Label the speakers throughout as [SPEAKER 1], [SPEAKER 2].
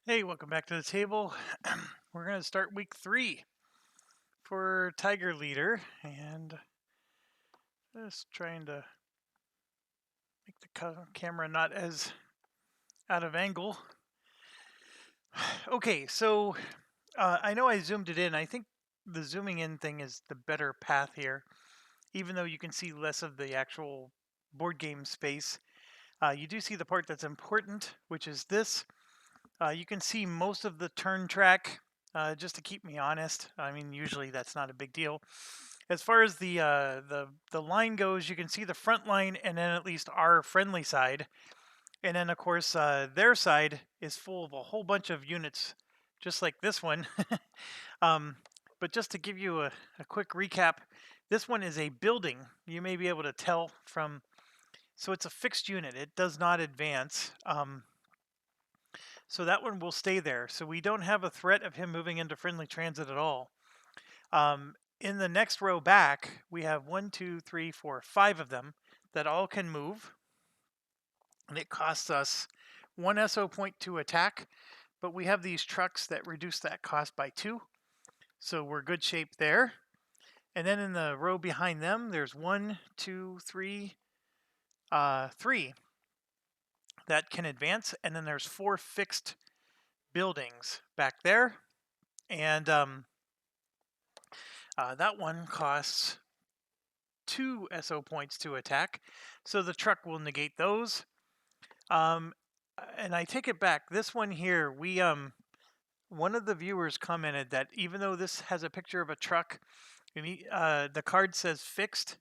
[SPEAKER 1] Hey, welcome back to the table. We're going to start week 3 for Tiger Leader, and just trying to make the camera not as out of angle. Okay, so I know I zoomed it in. I think the zooming in thing is the better path here, even though you can see less of the actual board game space. You do see the part that's important, which is this. You can see most of the turn track, just to keep me honest. I mean, usually that's not a big deal. As far as the line goes, you can see the front line, and then at least our friendly side, and then of course their side is full of a whole bunch of units, just like this one. um, but just to give you a quick recap, this one is a building. You may be able to tell from. So it's a fixed unit. It does not advance. So that one will stay there. So we don't have a threat of him moving into friendly transit at all. In the next row back, we have 1, 2, 3, 4, 5 of them that all can move. And it costs us 1 SO point to attack, but we have these trucks that reduce that cost by 2. So we're good shape there. And then in the row behind them, there's 1, 2, 3, 3 that can advance. And then there's 4 fixed buildings back there. And that one costs 2 SO points to attack, so the truck will negate those. And I take it back. This one here, we one of the viewers commented that even though this has a picture of a truck, the card says fixed,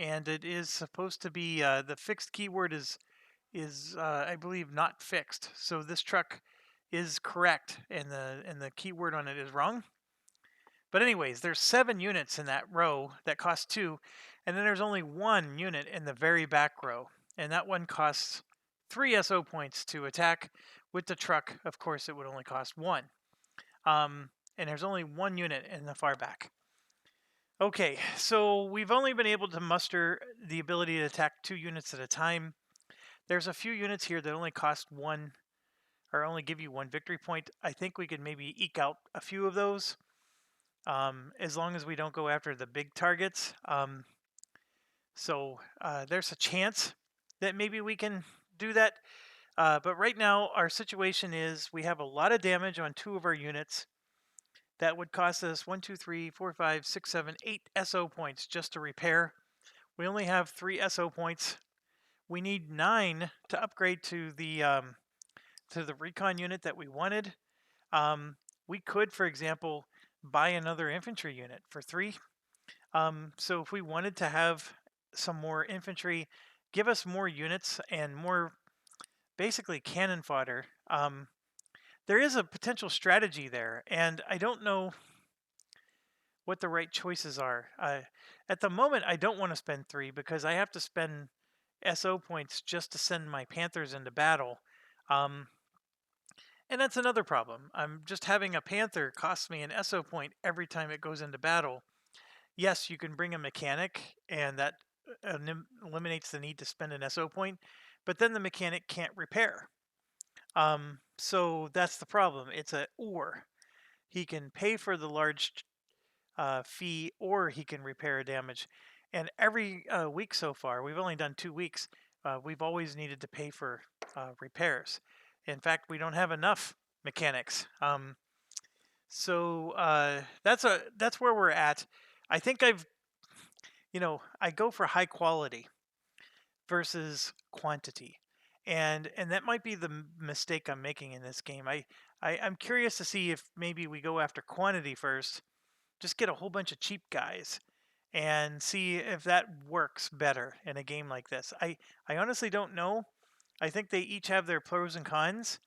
[SPEAKER 1] and it is supposed to be the fixed keyword is I believe not fixed. So this truck is correct, and the keyword on it is wrong. But anyways, there's 7 units in that row that cost 2, and then there's only 1 unit in the very back row, and that one costs 3 SO points to attack. With the truck, of course, it would only cost 1. And there's only 1 unit in the far back. Okay, so we've only been able to muster the ability to attack 2 units at a time. There's a few units here that only cost 1, or only give you 1 victory point. I think we could maybe eke out a few of those. As long as we don't go after the big targets. So there's a chance that maybe we can do that. But right now, our situation is we have a lot of damage on 2 of our units. That would cost us 1, 2, 3, 4, 5, 6, 7, 8 SO points just to repair. We only have 3 SO points. We need 9 to upgrade to the recon unit that we wanted. We could, for example, buy another infantry unit for 3. So if we wanted to have some more infantry, give us more units and more basically cannon fodder, there is a potential strategy there, and I don't know what the right choices are. At the moment, I don't want to spend 3 because I have to spend SO points just to send my Panthers into battle. And that's another problem. I'm just having a Panther costs me an SO point every time it goes into battle. Yes, you can bring a mechanic, and that eliminates the need to spend an SO point, but then the mechanic can't repair. So that's the problem. It's a or. He can pay for the large fee, or he can repair damage. And every week so far, we've only done 2 weeks, we've always needed to pay for repairs. In fact, we don't have enough mechanics. So that's where we're at. I think I go for high quality versus quantity, and that might be the mistake I'm making in this game. I'm curious to see if maybe we go after quantity first, just get a whole bunch of cheap guys, and see if that works better in a game like this. I honestly don't know. I think they each have their pros and cons.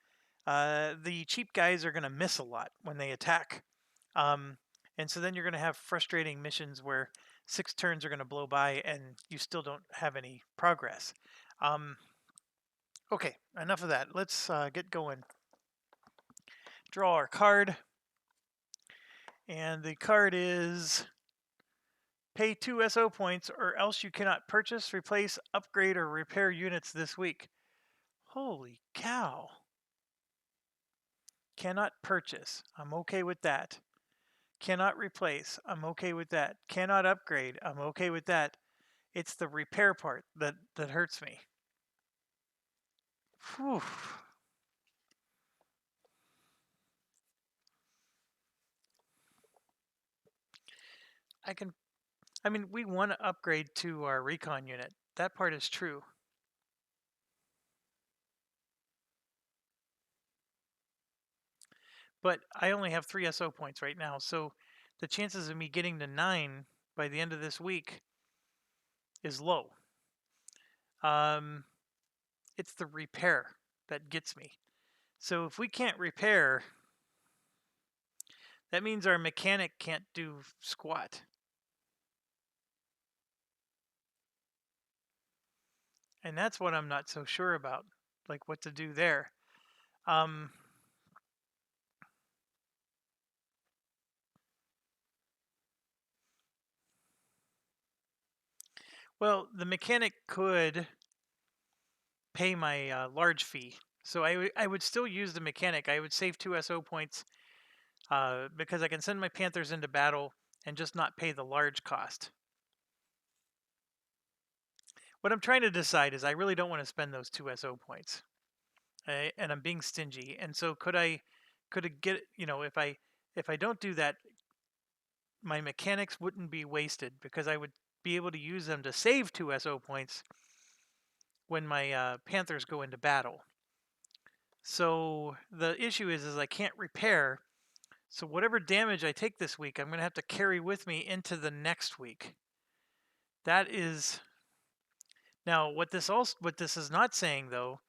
[SPEAKER 1] The cheap guys are going to miss a lot when they attack. And so then you're going to have frustrating missions where 6 turns are going to blow by and you still don't have any progress. Okay, enough of that. Let's get going. Draw our card. And the card is pay 2 SO points or else you cannot purchase, replace, upgrade, or repair units this week. Holy cow. Cannot purchase. I'm okay with that. Cannot replace. I'm okay with that. Cannot upgrade. I'm okay with that. It's the repair part that hurts me. Whew. I mean, we want to upgrade to our recon unit. That part is true. But I only have 3 SO points right now, so the chances of me getting to 9 by the end of this week is low. It's the repair that gets me. So if we can't repair, that means our mechanic can't do squat. And that's what I'm not so sure about, like what to do there. Well, the mechanic could pay my large fee. So I would still use the mechanic. I would save 2 SO points because I can send my Panthers into battle and just not pay the large cost. What I'm trying to decide is I really don't want to spend those 2 SO points. And I'm being stingy. And so could it get, if I don't do that, my mechanics wouldn't be wasted because I would be able to use them to save 2 SO points when my Panthers go into battle. So the issue is I can't repair. So whatever damage I take this week, I'm going to have to carry with me into the next week. That is now what this is not saying though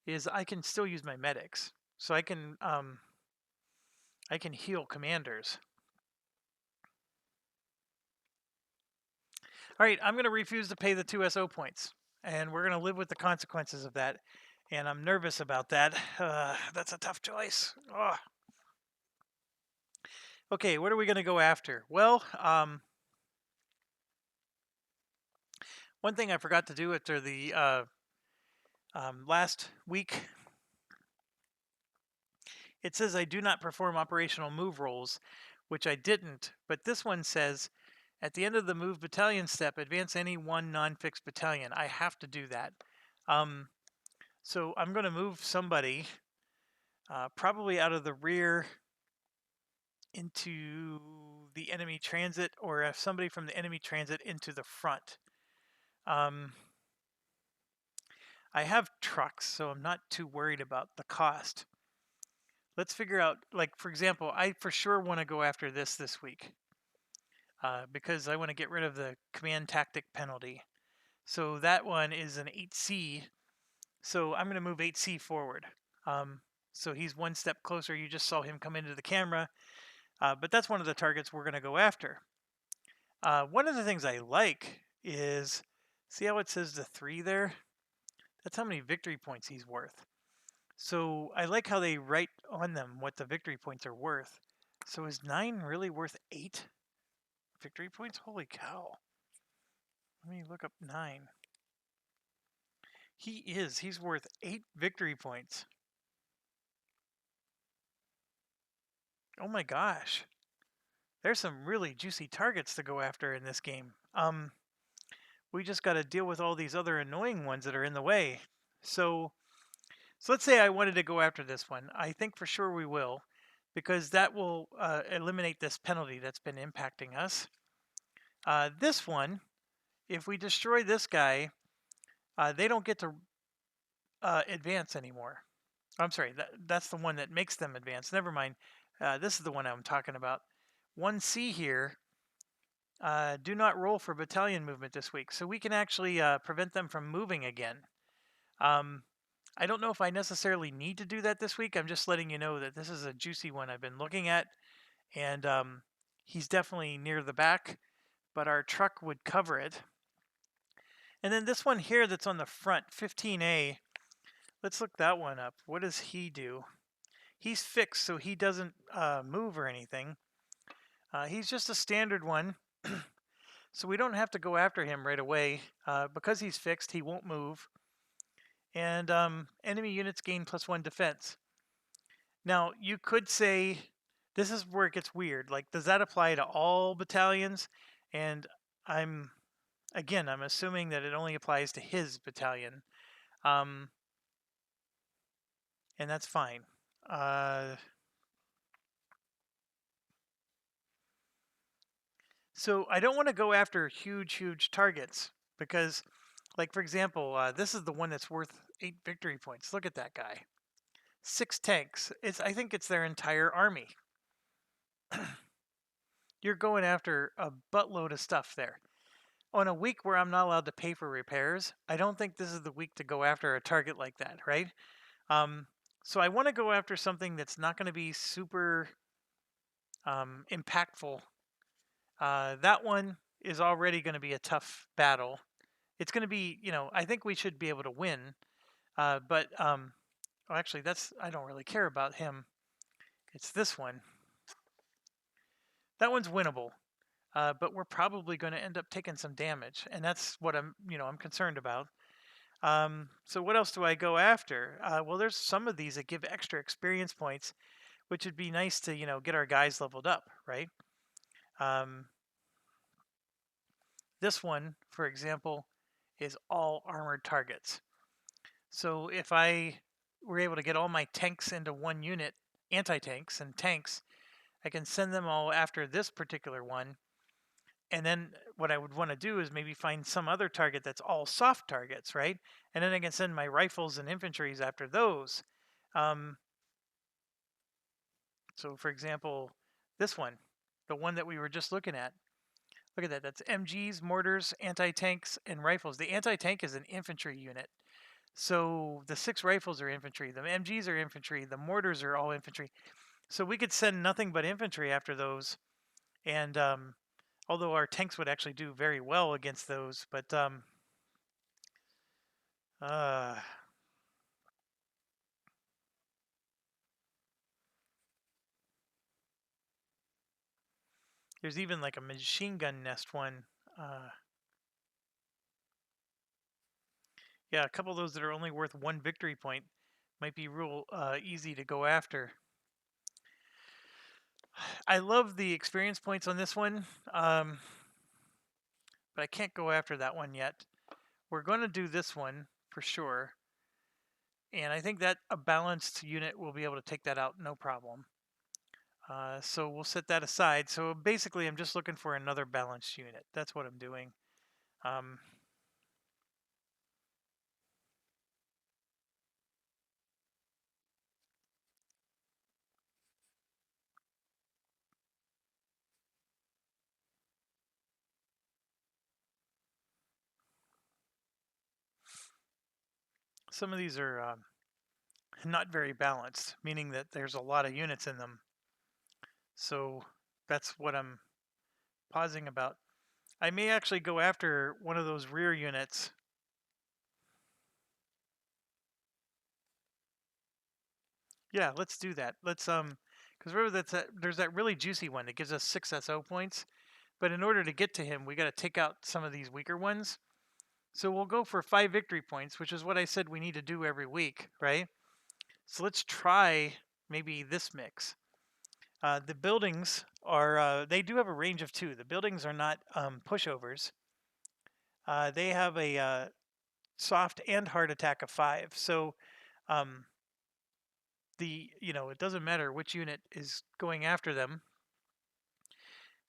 [SPEAKER 1] is I can still use my medics. So I can heal commanders. All right, I'm going to refuse to pay the 2 SO points, and we're going to live with the consequences of that. And I'm nervous about that. That's a tough choice. Ugh. Okay, what are we going to go after? Well, one thing I forgot to do after the last week, it says I do not perform operational move rolls, which I didn't, but this one says at the end of the move battalion step, advance any one non-fixed battalion. I have to do that. So I'm going to move somebody probably out of the rear into the enemy transit, or if somebody from the enemy transit into the front. I have trucks, so I'm not too worried about the cost. Let's figure out, like, for example, I for sure want to go after this week because I want to get rid of the command tactic penalty. So that one is an 8C. So I'm going to move 8C forward. So he's one step closer. You just saw him come into the camera. But that's one of the targets we're going to go after. One of the things I like is, see how it says the 3 there? That's how many victory points he's worth. So I like how they write on them what the victory points are worth. So is 9 really worth 8 victory points? Holy cow. Let me look up 9. He's worth 8 victory points. Oh my gosh. There's some really juicy targets to go after in this game. We just got to deal with all these other annoying ones that are in the way. So let's say I wanted to go after this one. I think for sure we will, because that will eliminate this penalty that's been impacting us. This one, if we destroy this guy, they don't get to advance anymore. I'm sorry, that's the one that makes them advance. Never mind. This is the one I'm talking about. 1C here. Do not roll for battalion movement this week. So we can actually prevent them from moving again. I don't know if I necessarily need to do that this week. I'm just letting you know that this is a juicy one I've been looking at. And he's definitely near the back, but our truck would cover it. And then this one here that's on the front, 15A. Let's look that one up. What does he do? He's fixed, so he doesn't move or anything. He's just a standard one. So we don't have to go after him right away. Because he's fixed, he won't move. And enemy units gain +1 defense. Now, you could say this is where it gets weird. Like, does that apply to all battalions? And I'm, again, I'm assuming that it only applies to his battalion. Um, and that's fine. Uh, so I don't want to go after huge targets because, like, for example, this is the one that's worth 8 victory points. Look at that guy. 6 tanks. I think it's their entire army. You're going after a buttload of stuff there. On a week where I'm not allowed to pay for repairs, I don't think this is the week to go after a target like that, right? Um, so I want to go after something that's not going to be super impactful. That one is already going to be a tough battle. It's going to be, I think we should be able to win. But well, actually, I don't really care about him. It's this one. That one's winnable. But we're probably going to end up taking some damage, and that's what I'm concerned about. So what else do I go after? Well, there's some of these that give extra experience points, which would be nice to get our guys leveled up, right? Um, this one, for example, is all armored targets. So if I were able to get all my tanks into one unit, anti-tanks and tanks, I can send them all after this particular one. And then what I would want to do is maybe find some other target that's all soft targets, right? And then I can send my rifles and infantries after those. Um, so, for example, this one, the one that we were just looking at, look at that. That's MGs, mortars, anti-tanks, and rifles. The anti-tank is an infantry unit. So the 6 rifles are infantry. The MGs are infantry. The mortars are all infantry. So we could send nothing but infantry after those. And although our tanks would actually do very well against those, but uh, there's even like a machine gun nest one. Yeah, a couple of those that are only worth 1 victory point might be real easy to go after. I love the experience points on this one, but I can't go after that one yet. We're going to do this one for sure. And I think that a balanced unit will be able to take that out no problem. So we'll set that aside. So basically, I'm just looking for another balanced unit. That's what I'm doing. Um, some of these are not very balanced, meaning that there's a lot of units in them. So that's what I'm pausing about. I may actually go after one of those rear units. Yeah, let's do that. Let's because remember there's that really juicy one that gives us 6 SO points. But in order to get to him, we got to take out some of these weaker ones. So we'll go for 5 victory points, which is what I said we need to do every week, right? So let's try maybe this mix. The buildings are, they do have a range of 2. The buildings are not pushovers. They have a soft and hard attack of 5. So um, it doesn't matter which unit is going after them.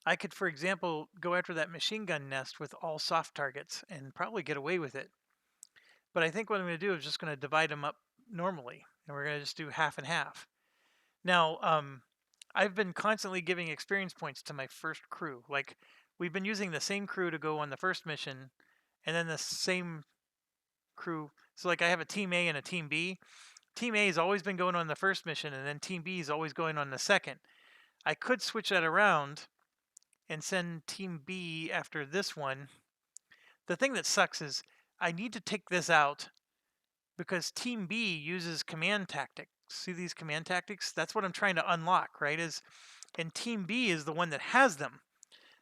[SPEAKER 1] I could, for example, go after that machine gun nest with all soft targets and probably get away with it. But I think what I'm going to do is just going to divide them up normally, and we're going to just do half and half. Now, I've been constantly giving experience points to my first crew. Like, we've been using the same crew to go on the first mission, and then the same crew. So, like, I have a Team A and a Team B. Team A has always been going on the first mission, and then Team B is always going on the second. I could switch that around and send Team B after this one. The thing that sucks is I need to take this out because Team B uses command tactics. See these command tactics? That's what I'm trying to unlock, right? And Team B is the one that has them.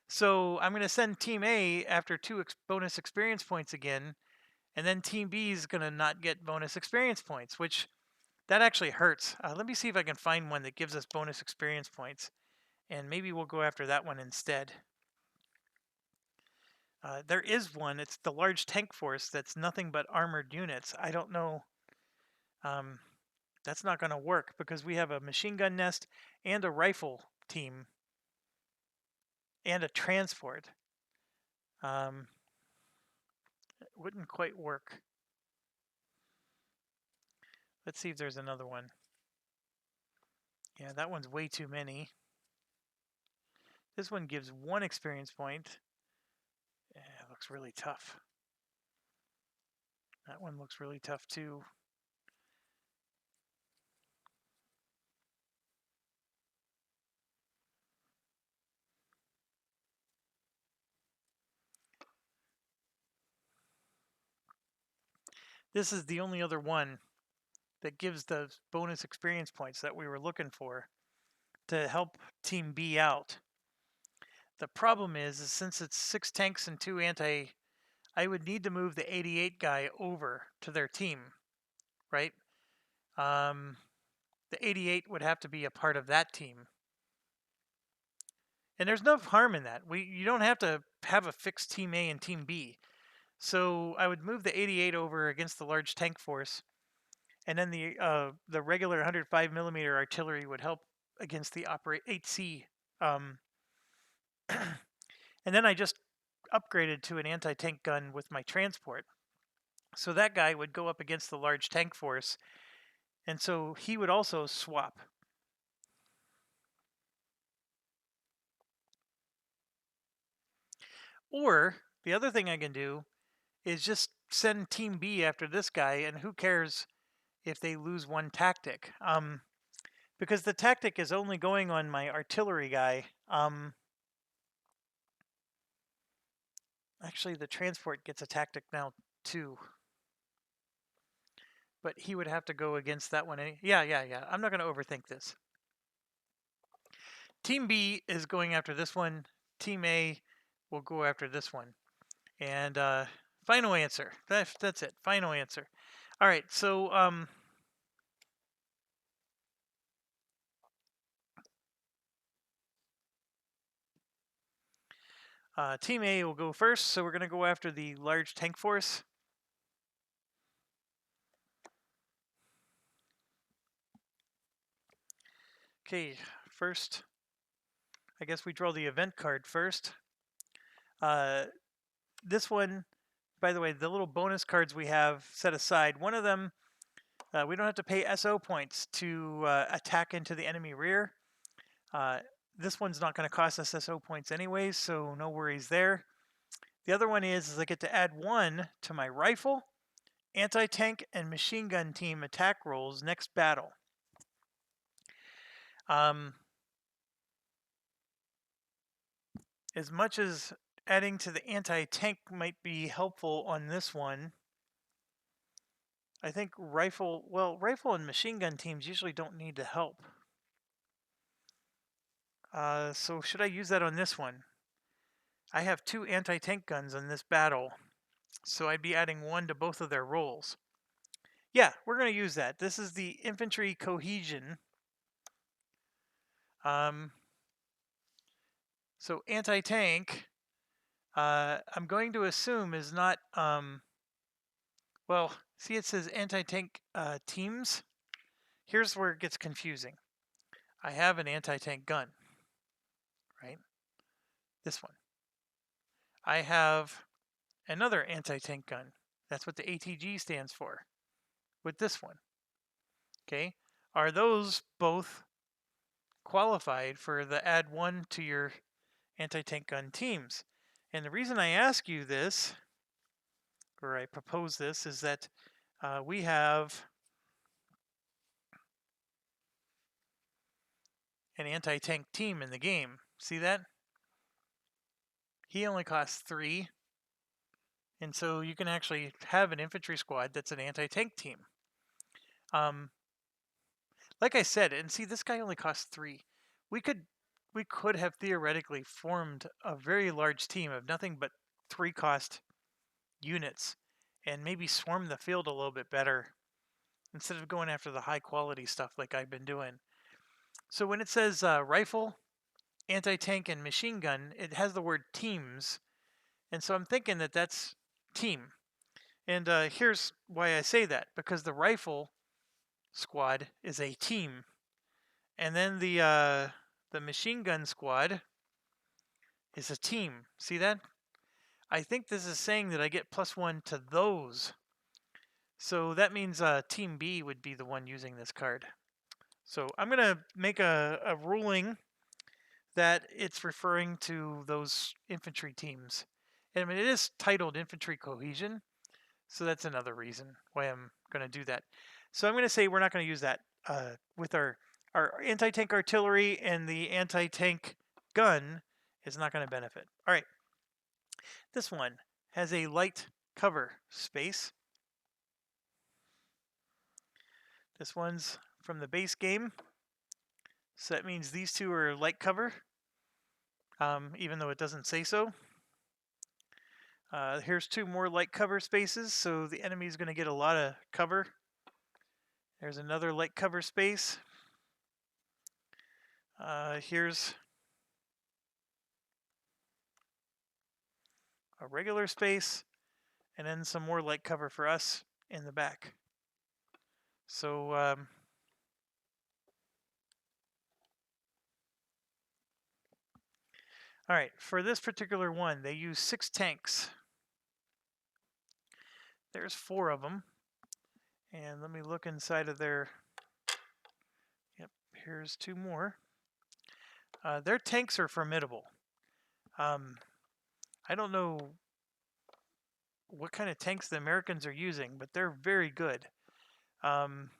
[SPEAKER 1] So I'm going to send Team A after 2 bonus experience points again, and then Team B is going to not get bonus experience points, which That actually hurts. Let me see if I can find one that gives us bonus experience points, and maybe we'll go after that one instead. There is one. It's the large tank force that's nothing but armored units. I don't know. Um, that's not going to work because we have a machine gun nest and a rifle team and a transport. It wouldn't quite work. Let's see if there's another one. Yeah, that one's way too many. This one gives 1 experience point. Yeah, it looks really tough. That one looks really tough too. This is the only other one that gives the bonus experience points that we were looking for to help Team B out. The problem is since it's 6 tanks and 2 anti, I would need to move the 88 guy over to their team, right? The 88 would have to be a part of that team. And there's no harm in that. You don't have to have a fixed Team A and Team B. So I would move the 88 over against the large tank force, and then the regular 105 millimeter artillery would help against the operate 8C. And then I just upgraded to an anti-tank gun with my transport. So that guy would go up against the large tank force, and so he would also swap. Or the other thing I can do is just send Team B after this guy, and who cares if they lose 1 tactic? Because the tactic is only going on my artillery guy. Actually, the transport gets a tactic now too. But he would have to go against that one. Yeah. I'm not going to overthink this. Team B is going after this one. Team A will go after this one. And final answer. That's it. Final answer. All right. So Team A will go first. So we're going to go after the large tank force. Okay. First, I guess we draw the event card first. This one, by the way, the little bonus cards we have set aside, one of them, we don't have to pay SO points to attack into the enemy rear. This one's not going to cost us SO points anyways, so no worries there. The other one is I get to add 1 to my rifle, anti-tank, and machine gun team attack rolls next battle. As much as adding to the anti-tank might be helpful on this one, I think rifle and machine gun teams usually don't need the help. So should I use that on this one? I have 2 anti-tank guns in this battle, so I'd be adding 1 to both of their rolls. Yeah, we're going to use that. This is the infantry cohesion. So anti-tank, I'm going to assume is not, well, see it says anti-tank teams. Here's where it gets confusing. I have an anti-tank gun, right? This one. I have another anti-tank gun. That's what the ATG stands for with this one. Okay. Are those both qualified for the add 1 to your anti-tank gun teams? And the reason I ask you this, or I propose this, is that we have an anti-tank team in the game. See that? He only costs 3. And so you can actually have an infantry squad that's an anti-tank team. Like I said, and see, this guy only costs 3. We could have theoretically formed a very large team of nothing but 3 cost units and maybe swarm the field a little bit better instead of going after the high quality stuff like I've been doing. So when it says rifle, anti-tank, and machine gun, it has the word teams. And so I'm thinking that that's team. And here's why I say that. Because the rifle squad is a team. And then the machine gun squad is a team. See that? I think this is saying that I get +1 to those. So that means Team B would be the one using this card. So I'm going to make a ruling that it's referring to those infantry teams. And I mean, it is titled Infantry Cohesion, so that's another reason why I'm going to do that. So I'm going to say we're not going to use that with our anti-tank artillery, and the anti-tank gun is not going to benefit. All right, this one has a light cover space. This one's from the base game, so that means these two are light cover, even though it doesn't say so. Here's two more light cover spaces, so the enemy is going to get a lot of cover. There's another light cover space. Here's a regular space, and then some more light cover for us in the back. So all right, for this particular one, they use 6 tanks. There's 4 of them. And let me look inside of their... Yep, here's 2 more. Their tanks are formidable. I don't know what kind of tanks the Americans are using, but they're very good. I'm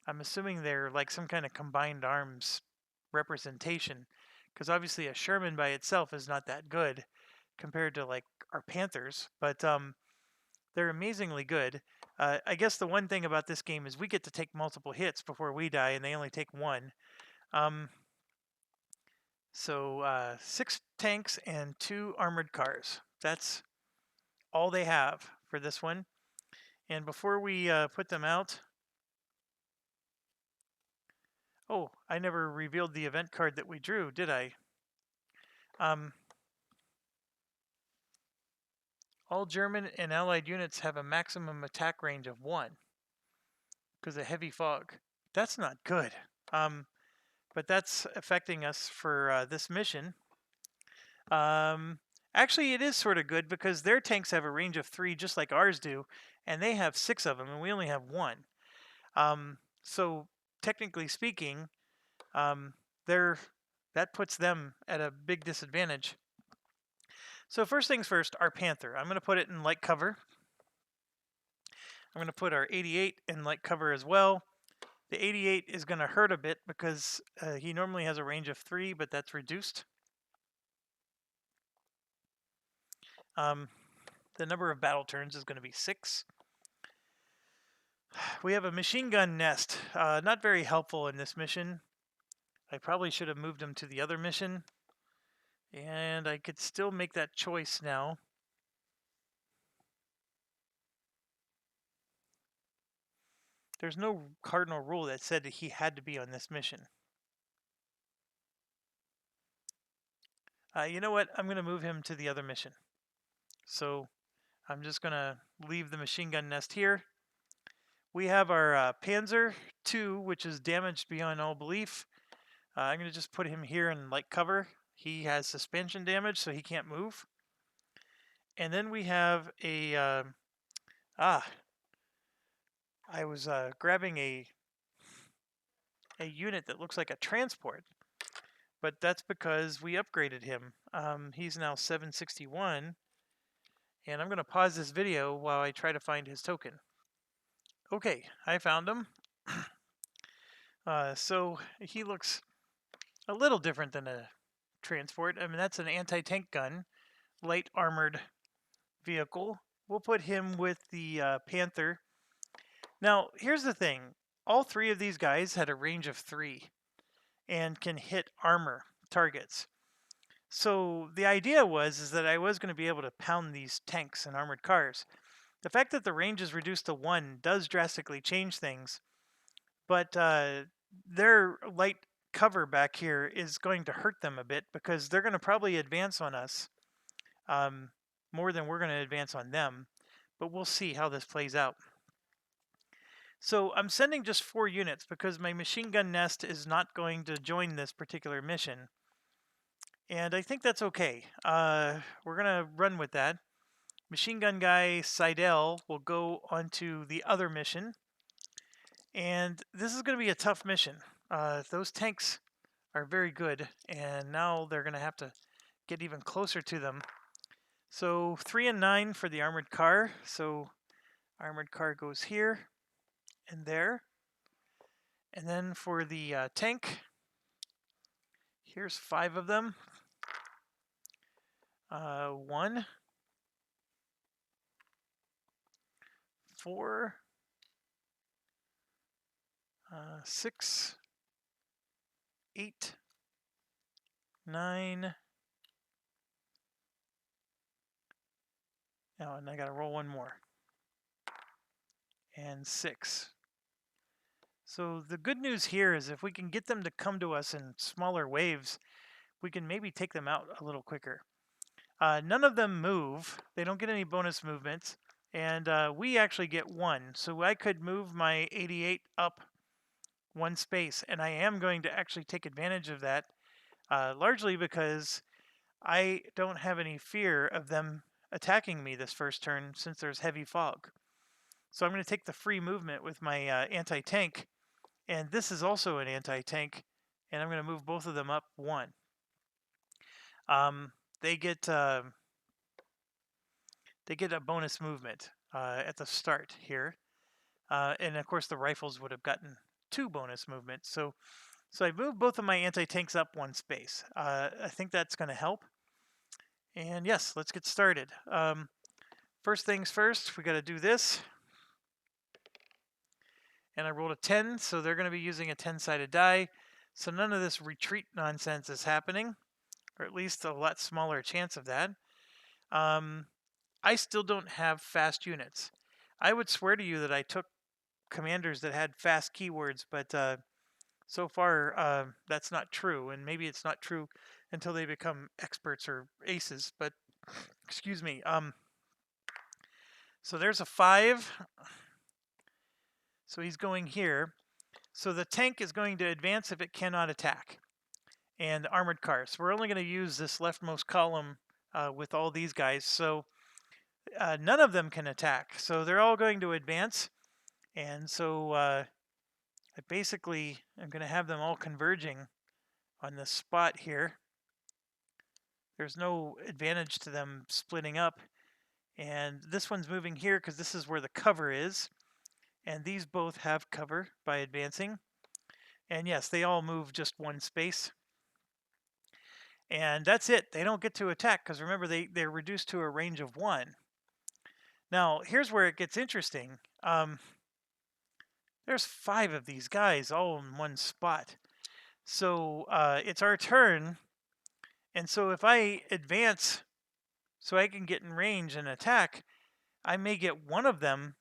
[SPEAKER 1] assuming they're like some kind of combined arms representation, because obviously a Sherman by itself is not that good compared to like our Panthers, but they're amazingly good. I guess the one thing about this game is we get to take multiple hits before we die, and they only take 1. So 6 tanks and 2 armored cars. That's all they have for this one. And before we put them out... Oh, I never revealed the event card that we drew, did I? All German and Allied units have a maximum attack range of 1 because of heavy fog. That's not good. But that's affecting us for this mission. Actually, it is sort of good because their tanks have a range of 3 just like ours do, and they have 6 of them, and we only have 1. So technically speaking, that puts them at a big disadvantage. So first things first, our Panther. I'm going to put it in light cover. I'm going to put our 88 in light cover as well. The 88 is going to hurt a bit because he normally has a range of 3, but that's reduced. The number of battle turns is going to be 6. We have a machine gun nest. Not very helpful in this mission. I probably should have moved him to the other mission. And I could still make that choice now. There's no cardinal rule that said that he had to be on this mission. You know what? I'm going to move him to the other mission. So I'm just going to leave the machine gun nest here. We have our Panzer II, which is damaged beyond all belief. I'm going to just put him here in light cover. He has suspension damage, so he can't move. And then we have a... I was grabbing a unit that looks like a transport, but that's because we upgraded him. He's now 761, and I'm going to pause this video while I try to find his token. Okay, I found him. So he looks a little different than a transport. I mean, that's an anti-tank gun, light armored vehicle. We'll put him with the Panther. Now, here's the thing. All 3 of these guys had a range of 3 and can hit armor targets. So the idea is that I was going to be able to pound these tanks and armored cars. The fact that the range is reduced to 1 does drastically change things, but their light cover back here is going to hurt them a bit because they're going to probably advance on us um, more than we're going to advance on them. But we'll see how this plays out. So I'm sending just 4 units because my machine gun nest is not going to join this particular mission. And I think that's okay. We're going to run with that. Machine gun guy Seidel will go onto the other mission. And this is going to be a tough mission. Those tanks are very good, and now they're going to have to get even closer to them. So 3 and 9 for the armored car. So armored car goes here and there. And then for the tank, here's 5 of them. 1, 4, 6, 8, 9. Oh, and I got to roll 1 more. And 6. So the good news here is if we can get them to come to us in smaller waves, we can maybe take them out a little quicker. None of them move. They don't get any bonus movements. And we actually get 1. So I could move my 88 up 1 space. And I am going to actually take advantage of that, largely because I don't have any fear of them attacking me this first turn since there's heavy fog. So I'm going to take the free movement with my anti-tank. And this is also an anti-tank. And I'm going to move both of them up 1. They get a bonus movement at the start here, and of course the rifles would have gotten 2 bonus movements. So I moved both of my anti-tanks up 1 space. I think that's going to help. And yes, let's get started. First things first, we got to do this. And I rolled a 10, so they're going to be using a 10-sided die. So none of this retreat nonsense is happening, or at least a lot smaller chance of that. I still don't have fast units. I would swear to you that I took commanders that had fast keywords, but so far that's not true. And maybe it's not true until they become experts or aces. But excuse me. So there's a 5. So he's going here. So the tank is going to advance if it cannot attack. And armored cars. We're only going to use this leftmost column with all these guys. So none of them can attack. So they're all going to advance. And so I basically am going to have them all converging on this spot here. There's no advantage to them splitting up. And this one's moving here because this is where the cover is. And these both have cover by advancing. And yes, they all move just 1 space. And that's it. They don't get to attack because remember, they're reduced to a range of 1. Now, here's where it gets interesting. There's 5 of these guys all in 1 spot. So it's our turn. And so if I advance so I can get in range and attack, I may get 1 of them,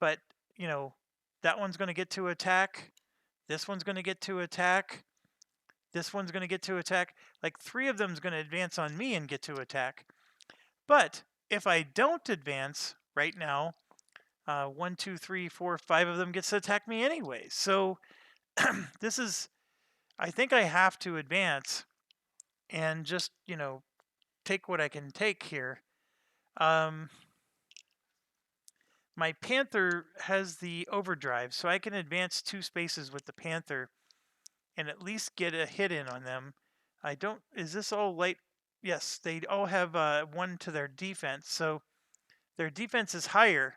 [SPEAKER 1] but, you know, that one's going to get to attack. This one's going to get to attack. This one's going to get to attack. Like 3 of them is going to advance on me and get to attack. But if I don't advance right now, 1, 2, 3, 4, 5 of them gets to attack me anyway. So this is, I think I have to advance and just, take what I can take here. My Panther has the overdrive, so I can advance 2 spaces with the Panther and at least get a hit in on them. Is this all light? Yes, they all have 1 to their defense, so their defense is higher.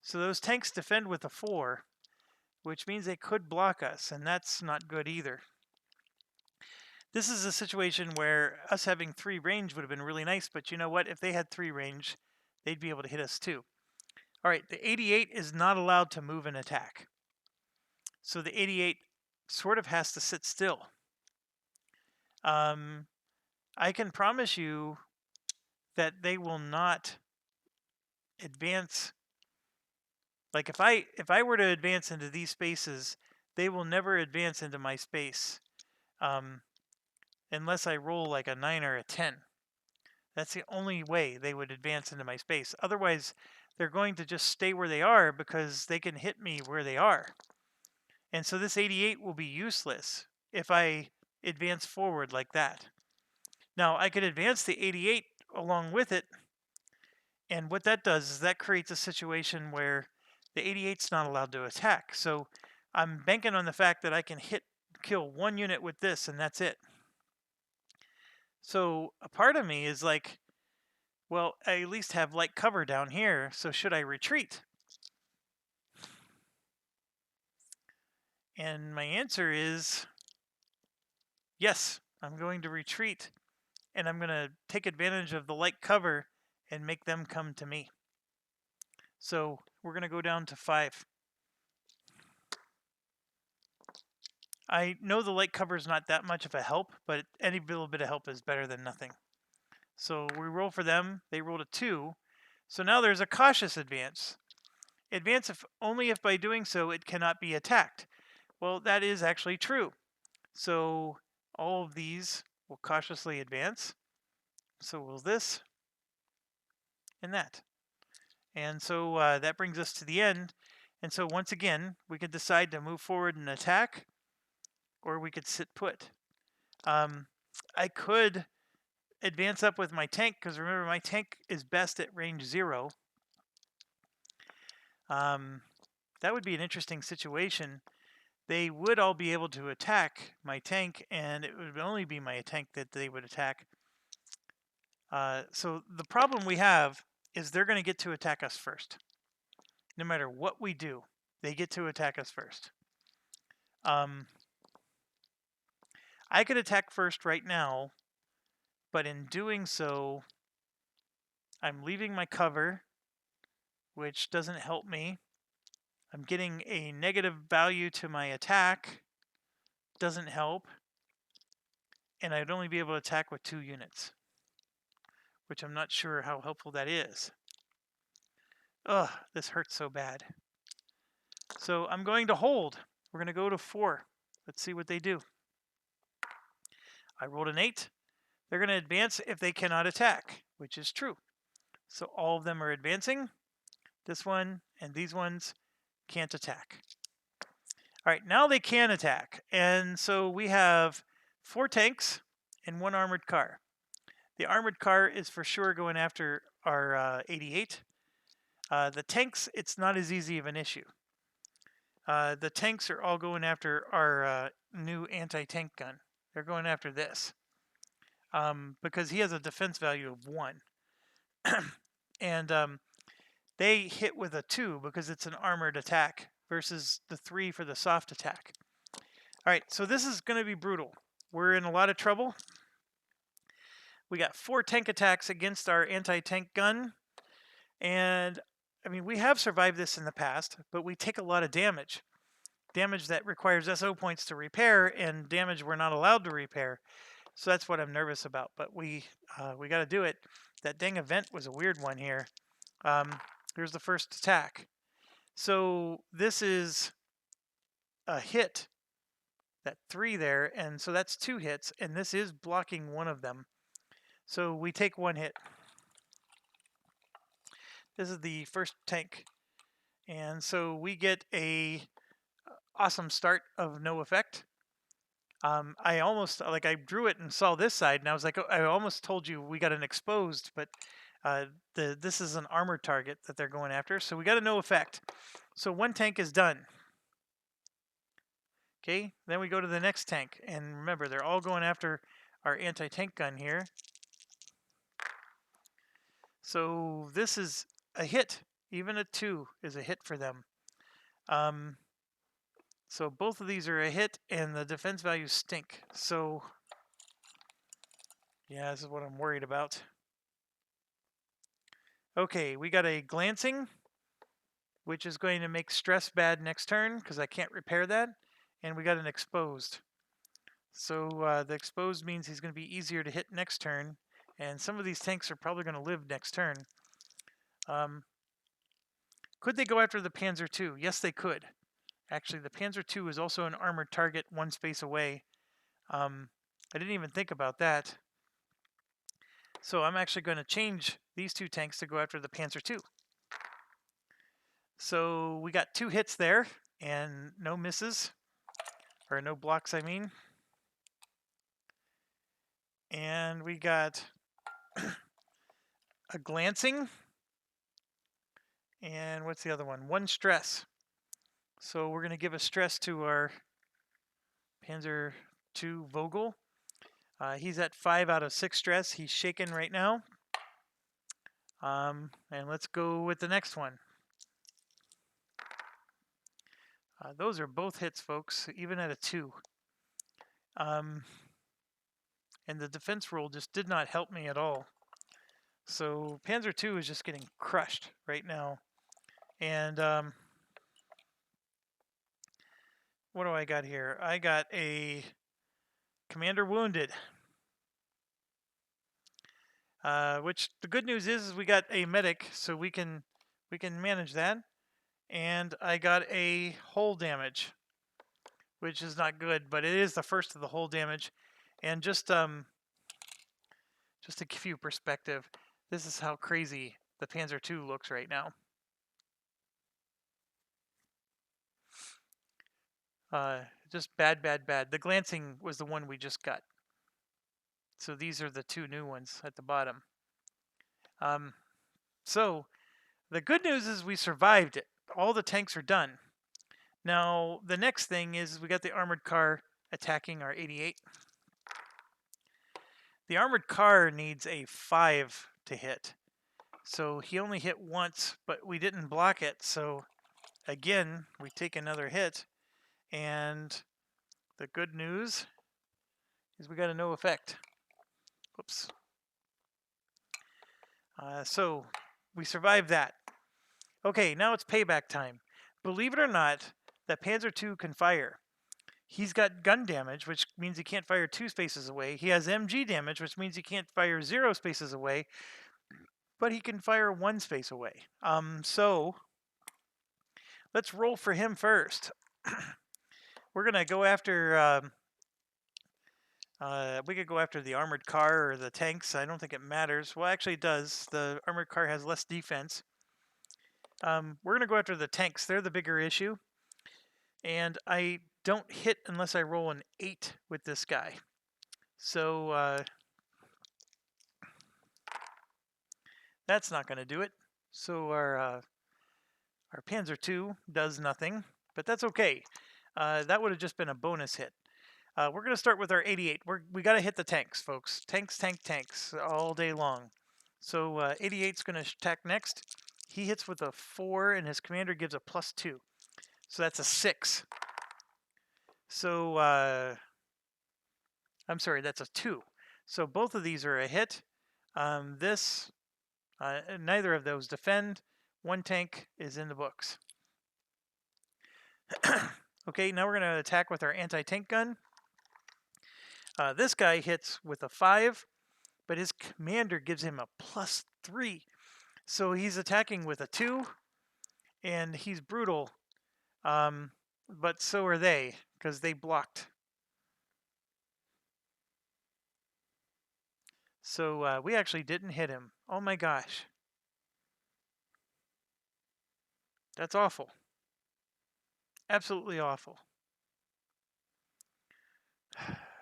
[SPEAKER 1] So those tanks defend with a 4, which means they could block us, and that's not good either. This is a situation where us having 3 range would have been really nice, but you know what? If they had 3 range, they'd be able to hit us too. All right, the 88 is not allowed to move and attack. So the 88 sort of has to sit still. I can promise you that they will not advance Like if I were to advance into these spaces, they will never advance into my space um, unless I roll like a 9 or a 10. That's the only way they would advance into my space. Otherwise, they're going to just stay where they are because they can hit me where they are. And so this 88 will be useless if I advance forward like that. Now, I could advance the 88 along with it, and what that does is that creates a situation where the 88's not allowed to attack. So I'm banking on the fact that I can kill one unit with this, and that's it. So a part of me is like, well, I at least have light cover down here, so should I retreat? And my answer is yes, I'm going to retreat, and I'm going to take advantage of the light cover and make them come to me. So we're going to go down to 5. I know the light cover is not that much of a help, but any little bit of help is better than nothing. So we roll for them. They rolled a 2. So now there's a cautious advance. Advance only if by doing so it cannot be attacked. Well, that is actually true. So all of these will cautiously advance. So will this and that. And so that brings us to the end. And so once again, we could decide to move forward and attack, or we could sit put. I could advance up with my tank, because remember, my tank is best at range 0. That would be an interesting situation. They would all be able to attack my tank, and it would only be my tank that they would attack. So the problem we have is they're going to get to attack us first. No matter what we do, they get to attack us first. I could attack first right now, but in doing so, I'm leaving my cover, which doesn't help me. I'm getting a negative value to my attack, doesn't help. And I'd only be able to attack with 2 units, which I'm not sure how helpful that is. Ugh, this hurts so bad. So I'm going to hold. We're going to go to 4. Let's see what they do. I rolled an 8. They're going to advance if they cannot attack, which is true. So all of them are advancing. This one and these ones can't attack. All right, now they can attack. And so we have 4 tanks and 1 armored car. The armored car is for sure going after our 88. The tanks, it's not as easy of an issue. The tanks are all going after our new anti-tank gun. They're going after this because he has a defense value of 1. And they hit with a 2 because it's an armored attack versus the 3 for the soft attack. All right, so this is going to be brutal. We're in a lot of trouble. We got 4 tank attacks against our anti-tank gun. And, I mean, we have survived this in the past, but we take a lot of damage. Damage that requires SO points to repair and damage we're not allowed to repair. So that's what I'm nervous about. But we got to do it. That dang event was a weird one here. Here's the first attack. So this is a hit. That 3 there. And so that's 2 hits. And this is blocking one of them. So we take 1 hit. This is the first tank. And so we get a awesome start of no effect. I almost, like, I drew it and saw this side, and I was like, oh, I almost told you we got an exposed, but this is an armored target that they're going after. So we got a no effect. So 1 tank is done. Okay, then we go to the next tank. And remember, they're all going after our anti-tank gun here. So this is a hit. Even a 2 is a hit for them. So both of these are a hit, and the defense values stink. So yeah, this is what I'm worried about. Okay, we got a glancing, which is going to make stress bad next turn because I can't repair that. And we got an exposed. So the exposed means he's going to be easier to hit next turn. And some of these tanks are probably going to live next turn. Could they go after the Panzer II? Yes, they could. Actually, the Panzer II is also an armored target one space away. I didn't even think about that. So I'm actually going to change these 2 tanks to go after the Panzer II. So we got 2 hits there and no misses, or no blocks, I mean. And we got a glancing. And what's the other one? 1 stress. So we're going to give a stress to our Panzer II Vogel. He's at 5 out of 6 stress. He's shaken right now. And let's go with the next one. Those are both hits, folks, even at a 2. And the defense roll just did not help me at all. So Panzer II is just getting crushed right now. And what do I got here? I got a commander wounded. Which the good news is we got a medic, so we can manage that. And I got a hull damage, which is not good, but it is the first of the hull damage. And just to give you perspective, this is how crazy the Panzer II looks right now. Just bad, bad, bad. The glancing was the one we just got. So these are the 2 new ones at the bottom. So the good news is we survived it. All the tanks are done. Now, the next thing is we got the armored car attacking our 88. The armored car needs a 5 to hit. So he only hit once, but we didn't block it. So again, we take another hit. And the good news is we got a no effect. Whoops. So we survived that. Okay, now it's payback time. Believe it or not, that Panzer II can fire. He's got gun damage, which means he can't fire 2 spaces away. He has MG damage, which means he can't fire 0 spaces away, but he can fire 1 space away. So let's roll for him first. We're gonna go after. We could go after the armored car or the tanks. I don't think it matters. Well, actually, it does. The armored car has less defense. We're gonna go after the tanks. They're the bigger issue. And I don't hit unless I roll an 8 with this guy. So that's not going to do it. So our Panzer II does nothing, but that's okay. That would have just been a bonus hit. We're going to start with our 88. We got to hit the tanks, folks. Tanks, tanks all day long. So 88's going to attack next. He hits with a 4, and his commander gives a +2. So that's a 6. So I'm sorry, that's a 2. So both of these are a hit. Neither of those defend. 1 tank is in the books. Okay, now we're going to attack with our anti-tank gun. This guy hits with a 5, but his commander gives him a +3. So he's attacking with a 2, and he's brutal. But so are they, because they blocked. So we actually didn't hit him. Oh my gosh. That's awful. Absolutely awful.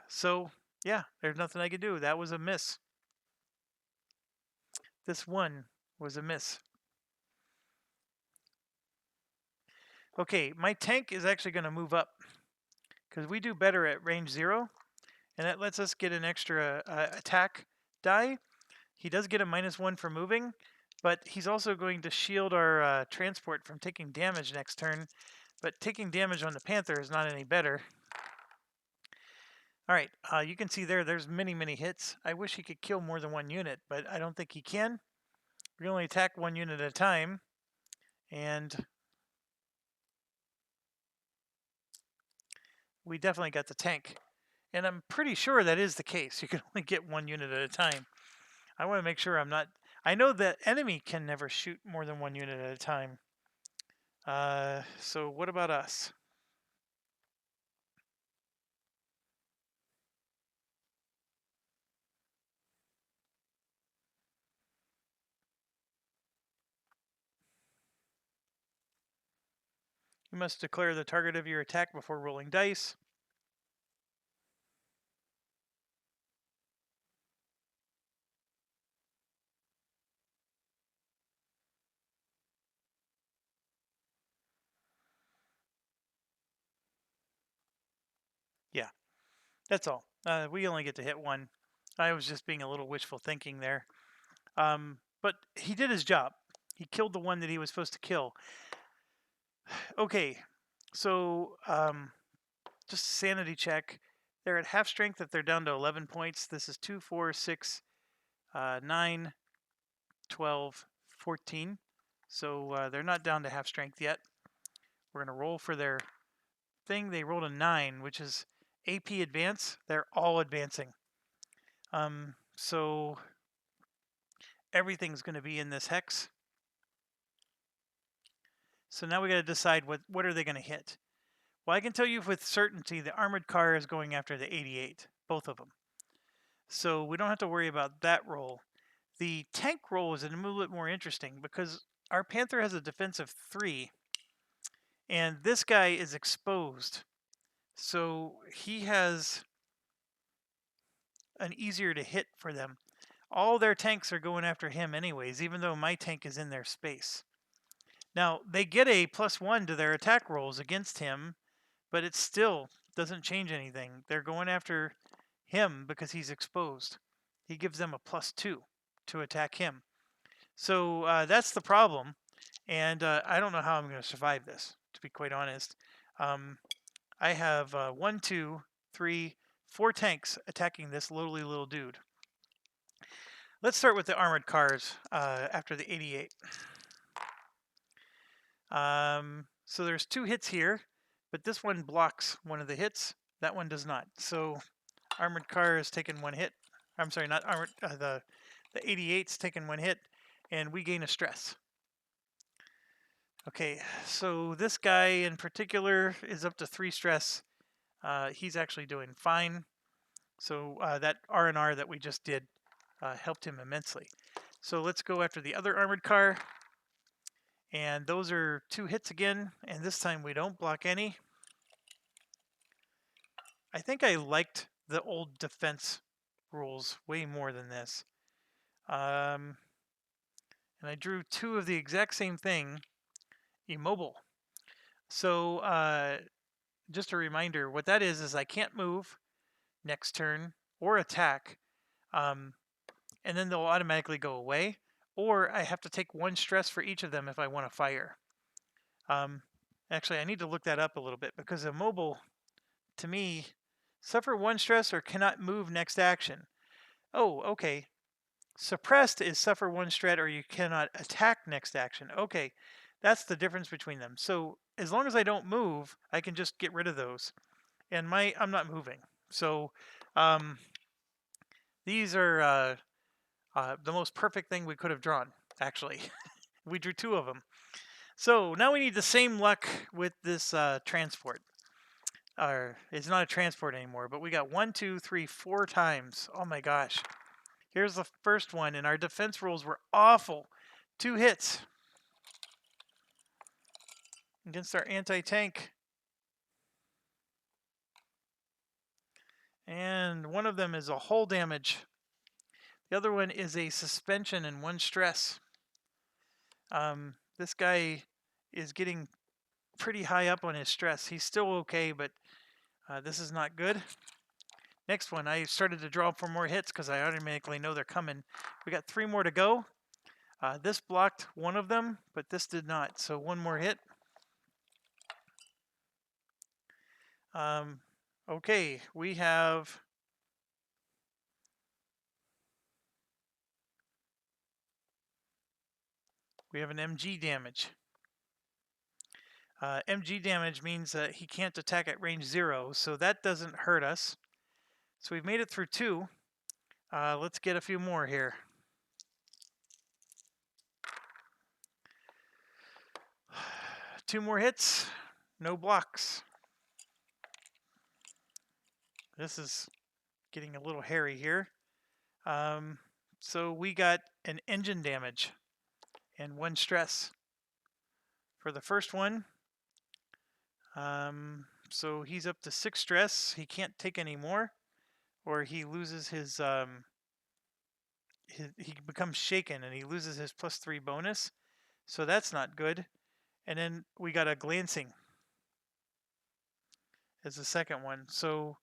[SPEAKER 1] So, yeah, there's nothing I could do. That was a miss. This one was a miss. Okay, my tank is actually going to move up because we do better at range 0, and that lets us get an extra attack die. He does get a -1 for moving, but he's also going to shield our transport from taking damage next turn. But taking damage on the Panther is not any better. All right, you can see there's many hits. I wish he could kill more than 1 unit, but I don't think he can. We can only attack 1 unit at a time, and we definitely got the tank. And I'm pretty sure that is the case. You can only get 1 unit at a time. I want to make sure I'm not... I know the enemy can never shoot more than 1 unit at a time. So what about us? You must declare the target of your attack before rolling dice. Yeah, that's all. We only get to hit one. I was just being a little wishful thinking there. But he did his job. He killed the one that he was supposed to kill. Okay, so just sanity check. They're at half strength if they're down to 11 points. This is 2, 4, 6, 9, 12, 14. So they're not down to half strength yet. We're going to roll for their thing. They rolled a 9, which is AP advance. They're all advancing. So everything's going to be in this hex. So now we got to decide what are they going to hit. Well, I can tell you with certainty the armored car is going after the 88, both of them. So we don't have to worry about that roll. The tank roll is a little bit more interesting because our Panther has a defense of 3, and this guy is exposed. So he has an easier to hit for them. All their tanks are going after him anyways, even though my tank is in their space. Now, they get a +1 to their attack rolls against him, but it still doesn't change anything. They're going after him because he's exposed. He gives them a +2 to attack him. So that's the problem. And I don't know how I'm going to survive this, to be quite honest. I have 1, 2, 3, 4 tanks attacking this lowly little dude. Let's start with the armored cars after the 88. So there's 2 hits here, but this one blocks one of the hits. That one does not. So armored car has taken 1 hit. I'm sorry, not armored. The 88's taken 1 hit, and we gain a stress. Okay, so this guy in particular is up to 3 stress. He's actually doing fine. So that R&R that we just did helped him immensely. So let's go after the other armored car. And those are 2 hits again, and this time we don't block any. I think I liked the old defense rules way more than this. And I drew 2 of the exact same thing, immobile. So just a reminder, what that is I can't move next turn or attack, and then they'll automatically go away, or I have to take 1 stress for each of them if I want to fire. Actually, I need to look that up a little bit because immobile, to me, suffer 1 stress or cannot move next action. Oh, okay. Suppressed is suffer 1 strat or you cannot attack next action. Okay, that's the difference between them. So as long as I don't move, I can just get rid of those. And I'm not moving. So these are the most perfect thing we could have drawn, actually. We drew 2 of them. So now we need the same luck with this transport. Or it's not a transport anymore, but we got 1, 2, 3, 4 times. Oh my gosh. Here's the first one, and our defense rolls were awful. 2 hits against our anti-tank. And one of them is a hull damage. The other one is a suspension and 1 stress. This guy is getting pretty high up on his stress. He's still okay, but this is not good. Next one, I started to draw for more hits because I automatically know they're coming. We got 3 more to go. This blocked one of them, but this did not. So 1 more hit. Okay, we have an MG damage. MG damage means that he can't attack at range 0, so that doesn't hurt us. So we've made it through 2. Let's get a few more here. 2 more hits, no blocks. This is getting a little hairy here. So we got an engine damage and 1 stress for the first one. So he's up to 6 stress. He can't take any more, or he loses his he becomes shaken and he loses his +3 bonus. So that's not good. And then we got a glancing as the second one. So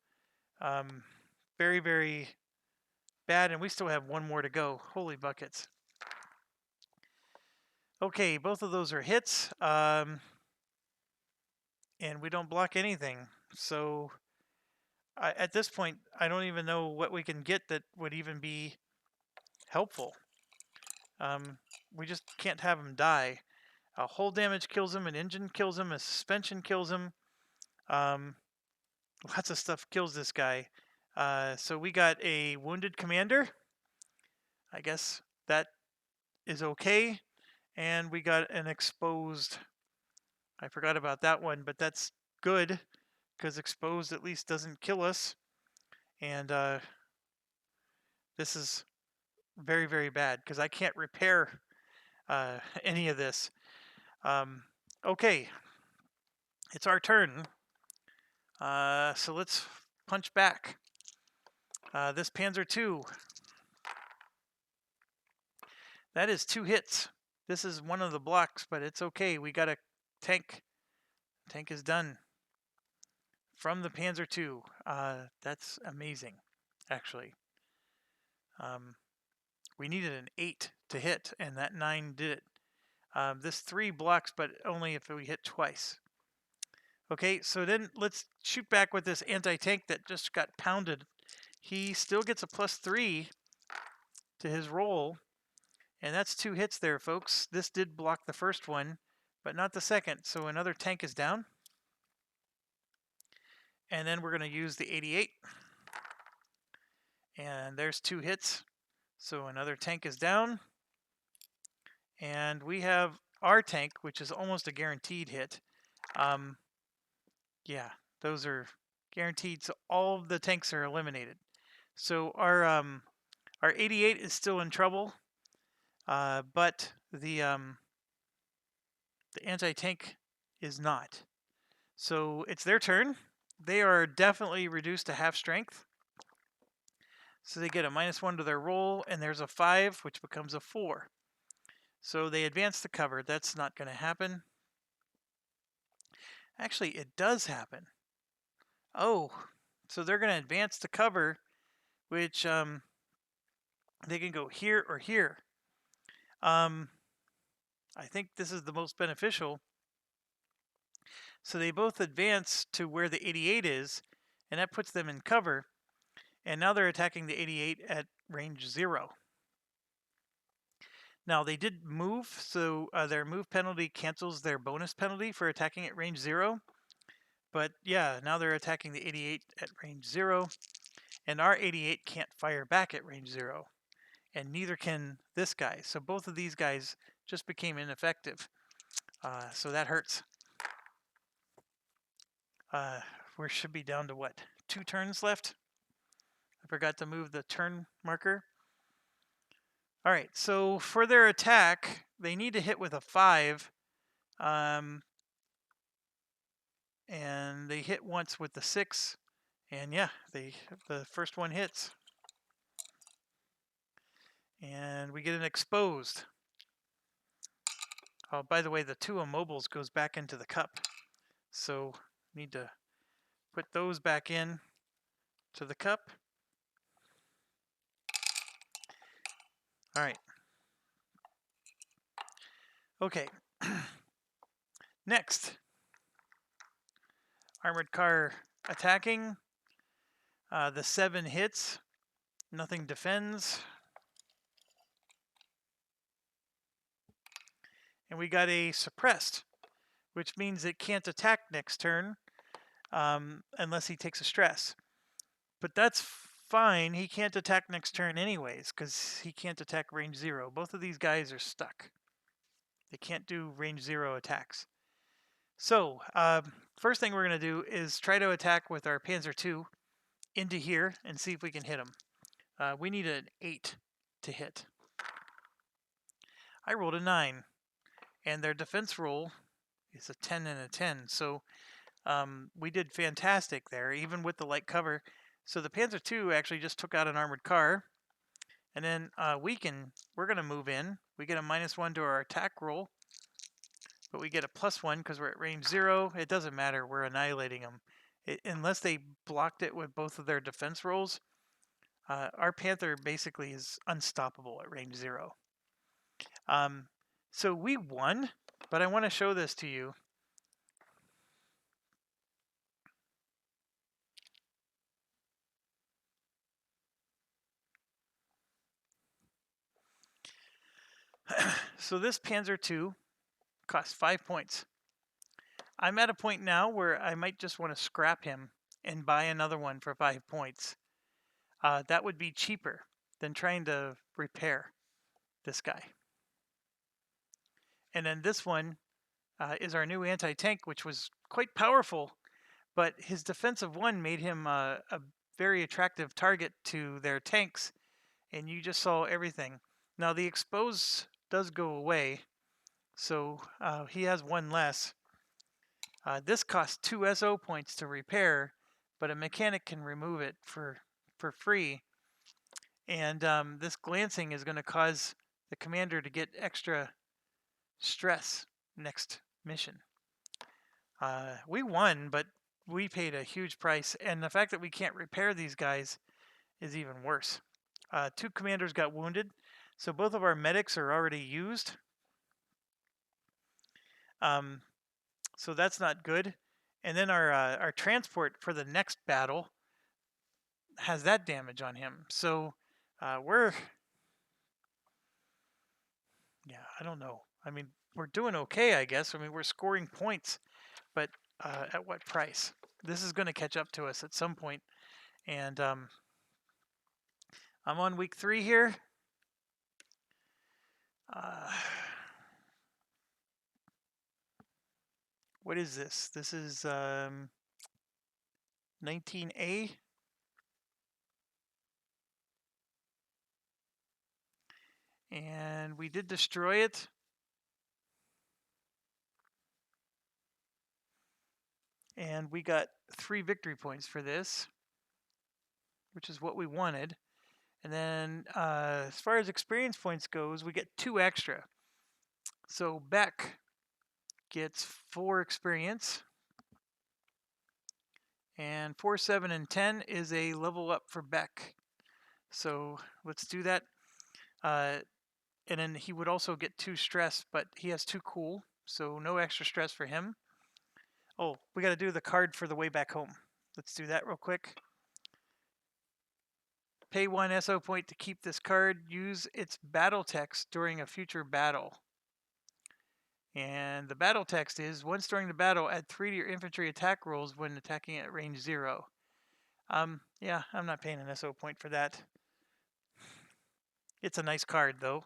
[SPEAKER 1] very, very bad. And we still have 1 more to go. Holy buckets. Okay, both of those are hits. And we don't block anything. So at this point, I don't even know what we can get that would even be helpful. We just can't have him die. Hull damage kills him, an engine kills him, a suspension kills him. Lots of stuff kills this guy. So we got a wounded commander. I guess that is okay. And we got an exposed. I forgot about that one, but that's good because exposed at least doesn't kill us. And this is very, very bad because I can't repair any of this. Okay, it's our turn. So let's punch back. This Panzer II. That is 2 hits. This is one of the blocks, but it's okay. We got a tank. Tank is done. From the Panzer II. That's amazing, actually. We needed an 8 to hit, and that 9 did it. This 3 blocks, but only if we hit twice. Okay, so then let's shoot back with this anti-tank that just got pounded. He still gets a +3 to his roll, and that's 2 hits there, folks. This did block the first one, but not the second, so another tank is down. And then we're going to use the 88. And there's 2 hits, so another tank is down. And we have our tank, which is almost a guaranteed hit. Yeah, those are guaranteed, so all of the tanks are eliminated. So our 88 is still in trouble, but the anti-tank is not. So it's their turn. They are definitely reduced to half strength. So they get a -1 to their roll, and there's a 5, which becomes a 4. So they advance the cover. That's not going to happen. Actually, it does happen. Oh, so they're going to advance to cover, which they can go here or here. I think this is the most beneficial. So they both advance to where the 88 is, and that puts them in cover. And now they're attacking the 88 at range 0. Now they did move, so their move penalty cancels their bonus penalty for attacking at range 0. But yeah, now they're attacking the 88 at range 0, and our 88 can't fire back at range 0, and neither can this guy. So both of these guys just became ineffective. So that hurts. We should be down to what? 2 turns left? I forgot to move the turn marker. All right, so for their attack, they need to hit with a 5. And they hit once with the 6. And yeah, the first one hits. And we get an exposed. Oh, by the way, the 2 immobiles goes back into the cup. So need to put those back in to the cup. All right. Okay. Next. Armored car attacking. The 7 hits. Nothing defends. And we got a suppressed, which means it can't attack next turn unless he takes a stress. But that's fine. He can't attack next turn anyways because he can't attack range 0. Both of these guys are stuck. They can't do range 0 attacks. So, first thing we're going to do is try to attack with our Panzer II into here and see if we can hit him. We need an 8 to hit. I rolled a 9, and their defense roll is a 10 and a 10. So we did fantastic there, even with the light cover. So the Panzer II actually just took out an armored car. And then we're going to move in. We get a -1 to our attack roll, but we get a +1 because we're at range 0. It doesn't matter. We're annihilating them. Unless they blocked it with both of their defense rolls, our Panther basically is unstoppable at range 0. So we won, but I want to show this to you. So this Panzer II costs 5 points. I'm at a point now where I might just want to scrap him and buy another one for 5 points. That would be cheaper than trying to repair this guy. And then this one is our new anti-tank, which was quite powerful, but his defensive 1 made him a very attractive target to their tanks, and you just saw everything. Now the expose does go away, so he has 1 less. This costs 2 SO points to repair, but a mechanic can remove it for free. And this glancing is going to cause the commander to get extra stress next mission. We won, but we paid a huge price, and the fact that we can't repair these guys is even worse. 2 commanders got wounded, so both of our medics are already used. So that's not good. And then our transport for the next battle has that damage on him. So I don't know. I mean, we're doing okay, I guess. I mean, we're scoring points, but at what price? This is going to catch up to us at some point. And I'm on week 3 here. What is this? This is 19A. And we did destroy it. And we got 3 victory points for this, which is what we wanted. And then as far as experience points goes, we get 2 extra. So Beck gets 4 experience. And 4, 7, and 10 is a level up for Beck. So let's do that. And then he would also get 2 stress, but he has 2 cool, so no extra stress for him. Oh, we got to do the card for the way back home. Let's do that real quick. Pay 1 SO point to keep this card. Use its battle text during a future battle. And the battle text is, once during the battle, add 3 to your infantry attack rolls when attacking at range 0. Yeah, I'm not paying an SO point for that. It's a nice card, though.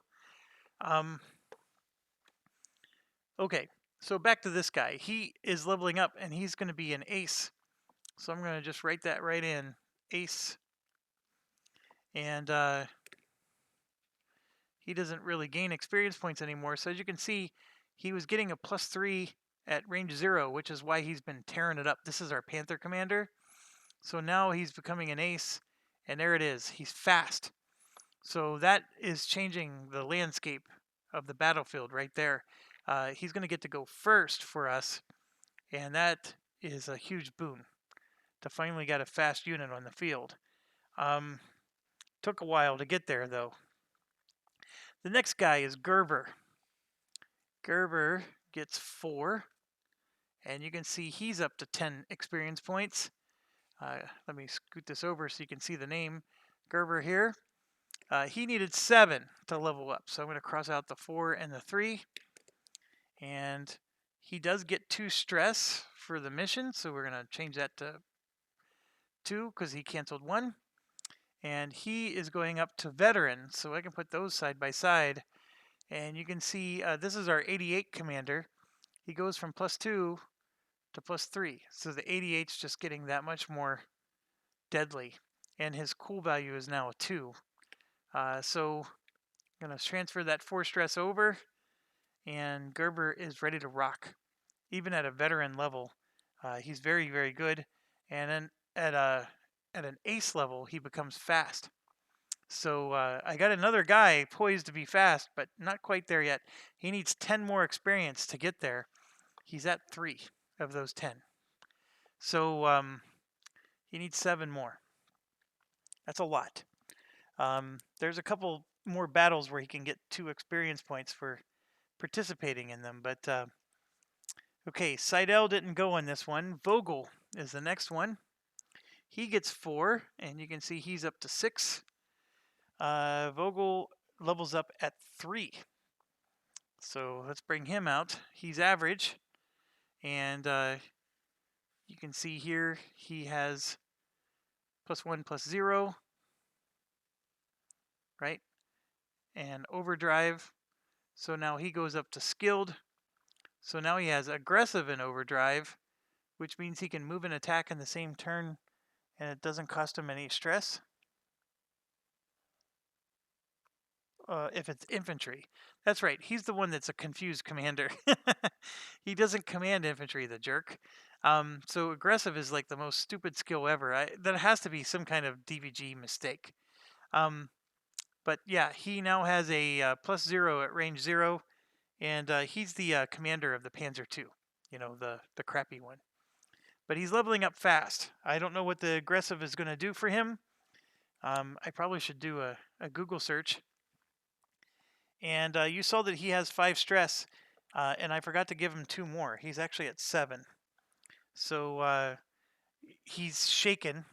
[SPEAKER 1] Okay, so back to this guy. He is leveling up, and he's going to be an ace. So I'm going to just write that right in, ace. And he doesn't really gain experience points anymore. So as you can see, he was getting a +3 at range 0, which is why he's been tearing it up. This is our Panther commander. So now he's becoming an ace, and there it is. He's fast. So that is changing the landscape of the battlefield right there. He's going to get to go first for us, and that is a huge boon to finally get a fast unit on the field. Took a while to get there, though. The next guy is Gerber. Gerber gets 4, and you can see he's up to 10 experience points. Let me scoot this over so you can see the name. Gerber here. He needed 7 to level up, so I'm going to cross out the 4 and the 3. And he does get 2 stress for the mission, so we're going to change that to 2 because he canceled 1. And he is going up to veteran, so I can put those side by side. And you can see this is our 88 commander. He goes from +2 to +3. So the 88's just getting that much more deadly. And his cool value is now a 2. So I'm going to transfer that 4 stress over, and Gerber is ready to rock. Even at a veteran level, he's very, very good. And then at an ace level, he becomes fast. So I got another guy poised to be fast, but not quite there yet. He needs 10 more experience to get there. He's at 3 of those 10. So he needs 7 more. That's a lot. There's a couple more battles where he can get 2 experience points for participating in them. But okay, Seidel didn't go on this one. Vogel is the next one. He gets 4, and you can see he's up to 6. Vogel levels up at 3. So let's bring him out. He's average. And you can see here he has +1, +0. Right? And overdrive. So now he goes up to skilled. So now he has aggressive and overdrive, which means he can move and attack in the same turn, and it doesn't cost him any stress. If it's infantry. That's right. He's the one that's a confused commander. He doesn't command infantry, the jerk. So aggressive is like the most stupid skill ever. That has to be some kind of DVG mistake. But yeah, he now has a +0 at range 0, and he's the commander of the Panzer II. You know, the crappy one. But he's leveling up fast. I don't know what the aggressive is going to do for him. I probably should do a Google search. And you saw that he has 5 stress, and I forgot to give him 2 more. He's actually at 7. So he's shaken,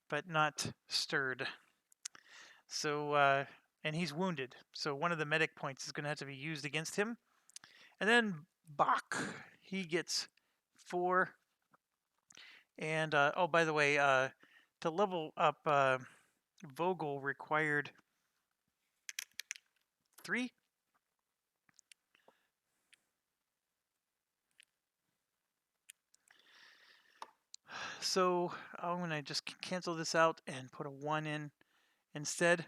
[SPEAKER 1] but not stirred. So, and he's wounded. So one of the medic points is going to have to be used against him. And then Bach, he gets 4. And, oh, by the way, to level up, Vogel required 3. So I'm going to just cancel this out and put a 1 in instead.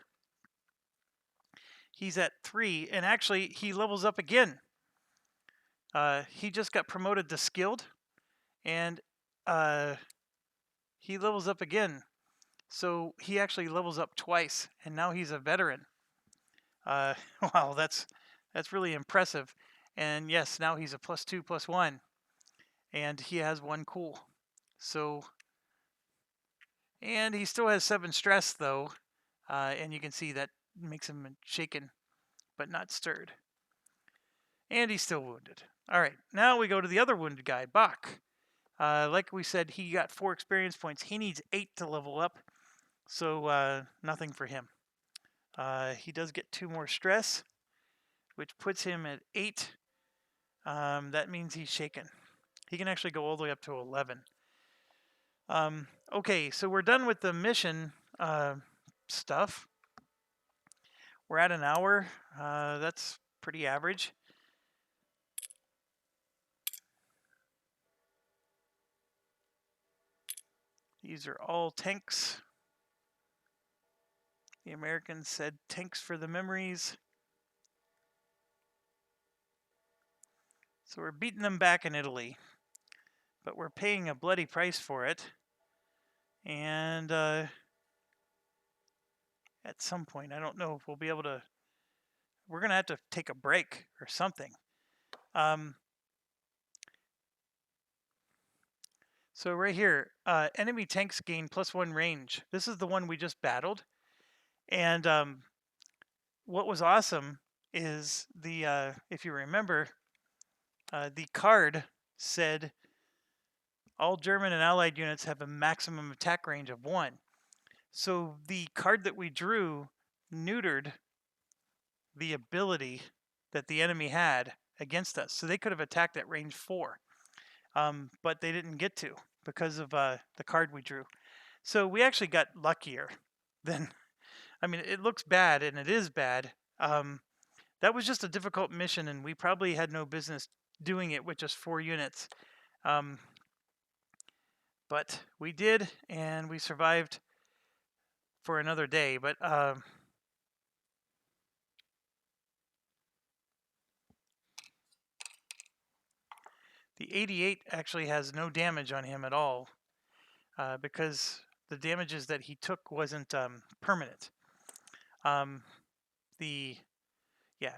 [SPEAKER 1] He's at 3, and actually he levels up again. He just got promoted to skilled, and he levels up again. So he actually levels up twice, and now he's a veteran. Wow, that's really impressive. And yes, now he's a +2, +1, and he has 1 cool. So, and he still has 7 stress though, and you can see that makes him shaken, but not stirred. And he's still wounded. All right, now we go to the other wounded guy, Bach. Like we said, he got 4 experience points. He needs 8 to level up, so nothing for him. He does get 2 more stress, which puts him at 8. That means he's shaken. He can actually go all the way up to 11. Okay, so we're done with the mission stuff. We're at an hour. That's pretty average. These are all tanks. The Americans said tanks for the memories. So we're beating them back in Italy, but we're paying a bloody price for it. And at some point, I don't know if we'll be able to, we're going to have to take a break or something. So right here, enemy tanks gain +1 range. This is the one we just battled. And what was awesome is the, if you remember, the card said all German and Allied units have a maximum attack range of 1. So the card that we drew neutered the ability that the enemy had against us. So they could have attacked at range 4, but they didn't get to because of the card we drew. So we actually got luckier than, I mean, it looks bad, and it is bad. That was just a difficult mission, and we probably had no business doing it with just 4 units. But we did, and we survived for another day. But the 88 actually has no damage on him at all, because the damages that he took wasn't permanent.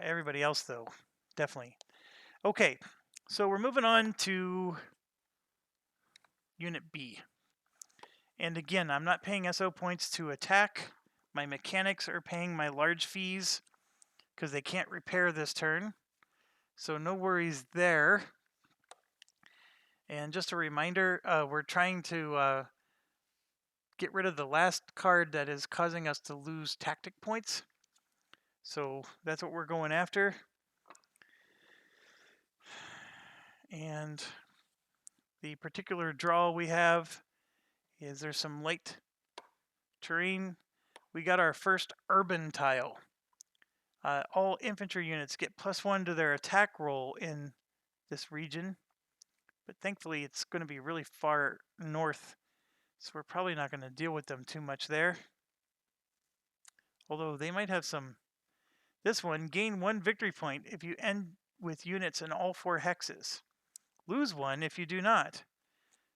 [SPEAKER 1] Everybody else though, definitely. Okay, so we're moving on to Unit B. And again, I'm not paying SO points to attack. My mechanics are paying my large fees because they can't repair this turn. So no worries there. And just a reminder, we're trying to get rid of the last card that is causing us to lose tactic points. So that's what we're going after. And the particular draw we have is there's some light terrain. We got our first urban tile. All infantry units get +1 to their attack roll in this region, but thankfully it's going to be really far north, so we're probably not going to deal with them too much there. Although they might have some. This one, gain 1 victory point if you end with units in all 4 hexes. Lose 1 if you do not.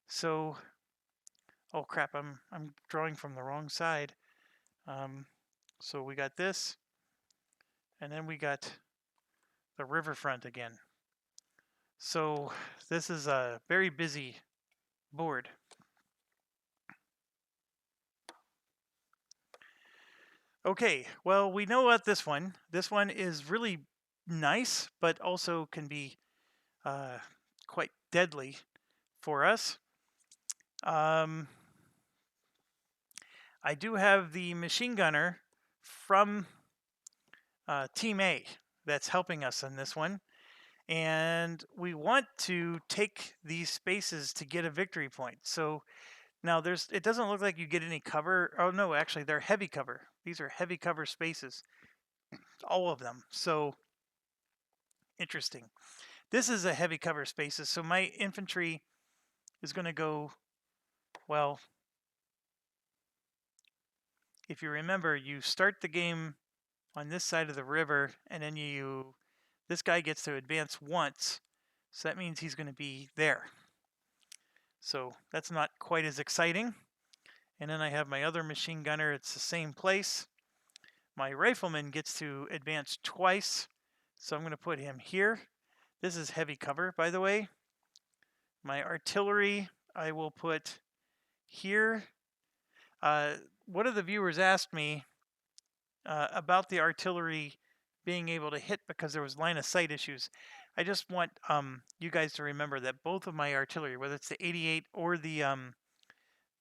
[SPEAKER 1] So, oh crap, I'm drawing from the wrong side. So we got this, and then we got the riverfront again. So this is a very busy board. Okay, well, we know about this one. This one is really nice, but also can be quite deadly for us. I do have the machine gunner from Team A that's helping us in this one. And we want to take these spaces to get a victory point. So now it doesn't look like you get any cover. Oh no, actually they're heavy cover. These are heavy cover spaces, all of them. So interesting. This is a heavy cover spaces. So my infantry is going to go, well, if you remember, you start the game on this side of the river, and then this guy gets to advance once. So that means he's going to be there. So that's not quite as exciting. And then I have my other machine gunner. It's the same place. My rifleman gets to advance twice. So I'm going to put him here. This is heavy cover, by the way. My artillery, I will put here. One of the viewers asked me about the artillery being able to hit because there was line of sight issues. I just want you guys to remember that both of my artillery, whether it's the 88 or the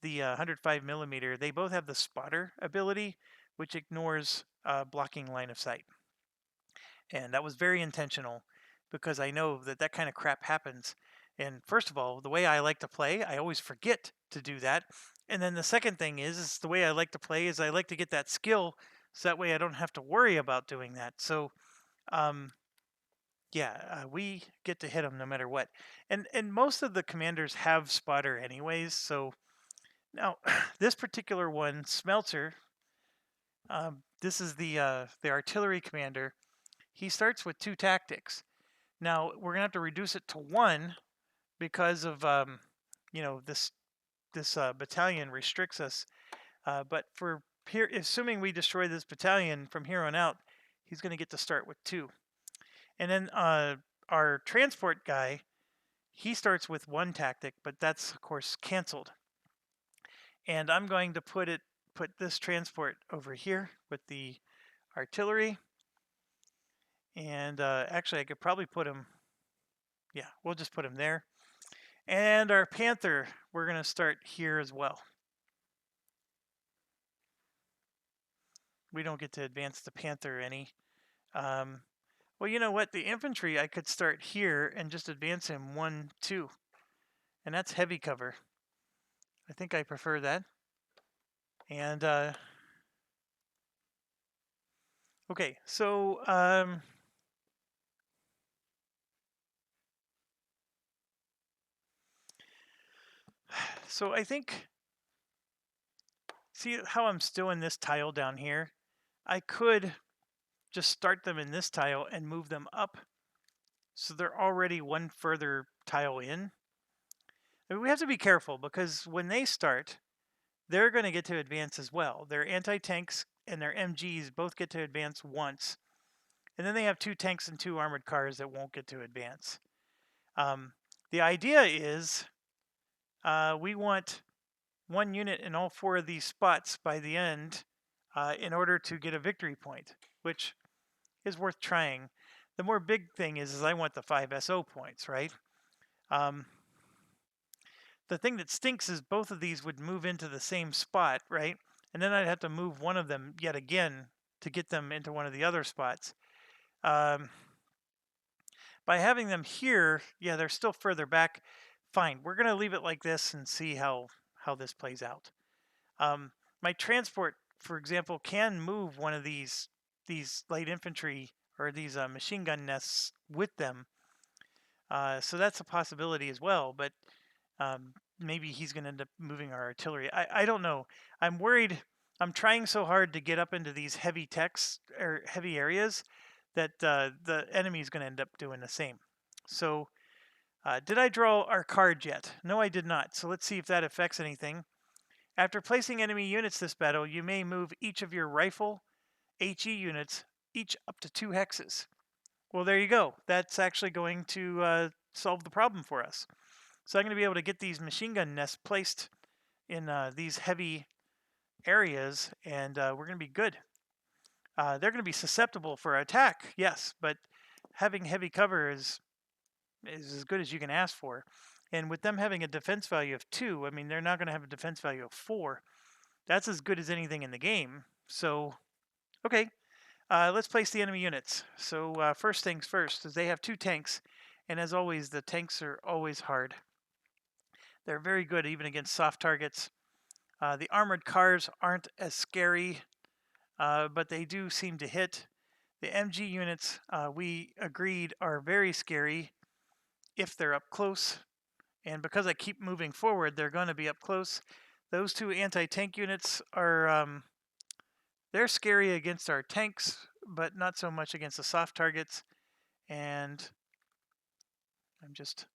[SPEAKER 1] 105 millimeter, they both have the spotter ability, which ignores blocking line of sight. And that was very intentional because I know that kind of crap happens. And first of all, the way I like to play, I always forget to do that. And then the second thing is the way I like to play is I like to get that skill so that way I don't have to worry about doing that. So, we get to hit them no matter what. And most of the commanders have spotter anyways. So now this particular one, Smelter, this is the artillery commander. He starts with 2 tactics. Now we're gonna have to reduce it to 1 because of this battalion restricts us. But for here, assuming we destroy this battalion from here on out, he's going to get to start with 2. And then our transport guy, he starts with 1 tactic, but that's of course canceled. And I'm going to put this transport over here with the artillery. And actually, I could probably put him. Yeah, we'll just put him there. And our Panther, we're going to start here as well. We don't get to advance the Panther any. Well, you know what? The infantry, I could start here and just advance him 1, 2. And that's heavy cover. I think I prefer that. And, okay, so, So I think, see how I'm still in this tile down here? I could just start them in this tile and move them up so they're already one further tile in. And we have to be careful because when they start, they're going to get to advance as well. Their anti-tanks and their MGs both get to advance once. And then they have 2 tanks and 2 armored cars that won't get to advance. The idea is we want 1 unit in all 4 of these spots by the end in order to get a victory point, which is worth trying. The more big thing is I want the 5 SO points, right? The thing that stinks is both of these would move into the same spot, right? And then I'd have to move one of them yet again to get them into one of the other spots. By having them here, yeah, they're still further back. Fine, we're going to leave it like this and see how this plays out. My transport, for example, can move one of these light infantry or these machine gun nests with them. So that's a possibility as well, but maybe he's going to end up moving our artillery. I don't know. I'm worried. I'm trying so hard to get up into these heavy techs or heavy areas that the enemy is going to end up doing the same. So did I draw our card yet? No, I did not. So let's see if that affects anything. After placing enemy units this battle, you may move each of your rifle HE units each up to 2 hexes. Well, there you go. That's actually going to solve the problem for us. So I'm going to be able to get these machine gun nests placed in these heavy areas, and we're going to be good. They're going to be susceptible for attack, yes, but having heavy cover is as good as you can ask for. And with them having a defense value of 2, I mean, they're not going to have a defense value of 4. That's as good as anything in the game. So, okay, let's place the enemy units. So first things first is they have 2 tanks, and as always, the tanks are always hard. They're very good even against soft targets. The armored cars aren't as scary, but they do seem to hit. The MG units, we agreed, are very scary if they're up close. And because I keep moving forward, they're going to be up close. Those 2 anti-tank units are, they're scary against our tanks, but not so much against the soft targets. And I'm just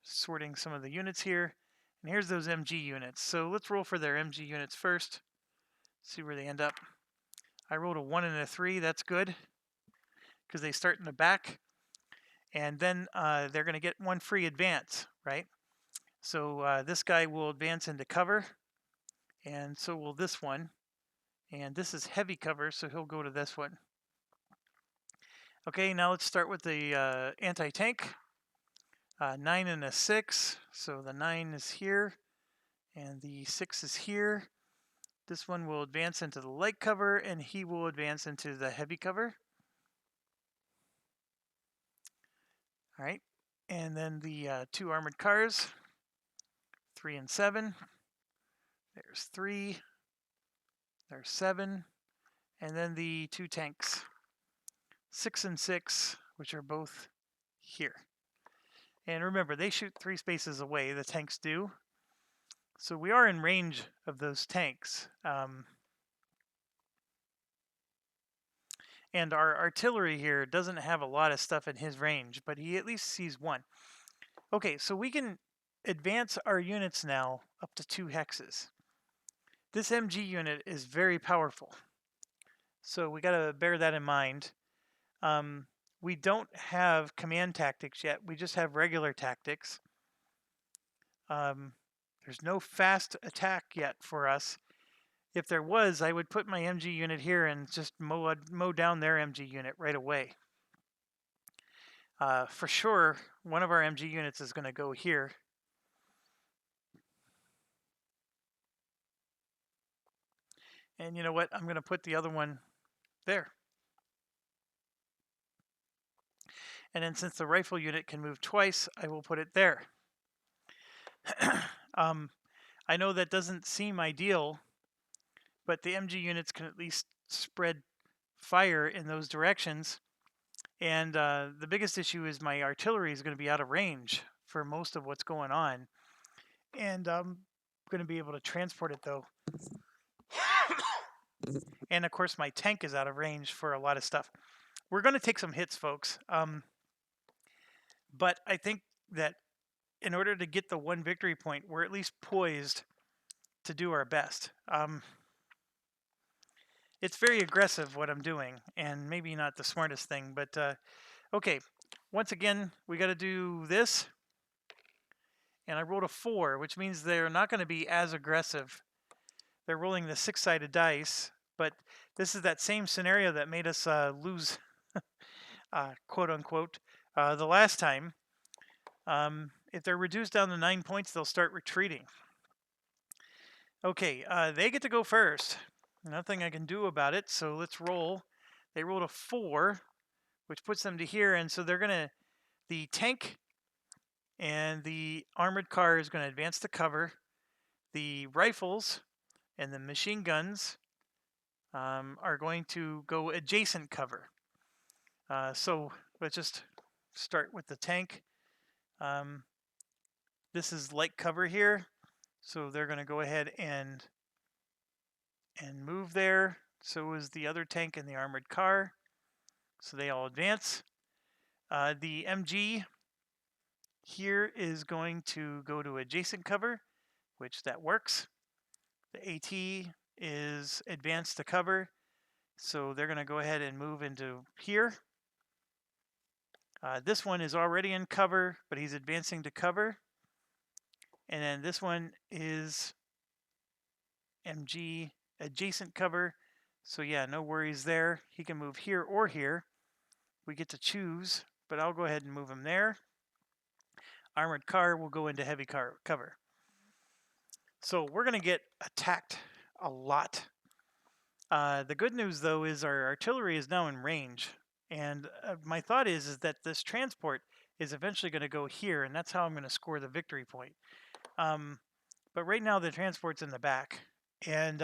[SPEAKER 1] sorting some of the units here. And here's those MG units. So let's roll for their MG units first. See where they end up. I rolled a 1 and a 3. That's good because they start in the back. And then they're going to get 1 free advance, right? So this guy will advance into cover. And so will this one. And this is heavy cover, so he'll go to this one. Okay, now let's start with the anti-tank. 9 and a 6. So the 9 is here. And the 6 is here. This one will advance into the light cover, and he will advance into the heavy cover. All right, and then the 2 armored cars, 3 and 7. There's 3. There's 7. And then the 2 tanks, 6 and 6, which are both here. And remember, they shoot 3 spaces away, the tanks do. So we are in range of those tanks. And our artillery here doesn't have a lot of stuff in his range, but he at least sees 1. Okay, so we can advance our units now up to 2 hexes. This MG unit is very powerful, so we got to bear that in mind. We don't have command tactics yet. We just have regular tactics. There's no fast attack yet for us. If there was, I would put my MG unit here and just mow down their MG unit right away. For sure, one of our MG units is going to go here. And you know what? I'm going to put the other one there. And then since the rifle unit can move twice, I will put it there. I know that doesn't seem ideal, but the MG units can at least spread fire in those directions. And the biggest issue is my artillery is going to be out of range for most of what's going on. and I'm going to be able to transport it though. And of course, my tank is out of range for a lot of stuff. We're going to take some hits, folks. But I think that in order to get the one victory point, we're at least poised to do our best. It's very aggressive what I'm doing, and maybe not the smartest thing, but okay. Once again, we got to do this, and I rolled a 4, which means they're not going to be as aggressive. They're rolling the 6-sided dice, but this is that same scenario that made us lose, quote unquote, the last time. If they're reduced down to 9 points, they'll start retreating. Okay, they get to go first. Nothing I can do about it, so let's roll. They rolled a 4, which puts them to here, and so they're going to, the tank and the armored car is going to advance to cover. The rifles and the machine guns are going to go adjacent cover. So let's just start with the tank. This is light cover here, so they're going to go ahead and move there. So is the other tank and the armored car. So they all advance. The MG here is going to go to adjacent cover, which that works. The AT is advanced to cover, so they're going to go ahead and move into here. This one is already in cover, but he's advancing to cover. And then this one is MG adjacent cover. So yeah, no worries there. He can move here or here. We get to choose, but I'll go ahead and move him there. Armored car will go into heavy car cover. So we're going to get attacked a lot. The good news, though, is our artillery is now in range. And my thought is that this transport is eventually going to go here, and that's how I'm going to score the victory point. But right now, the transport's in the back. And,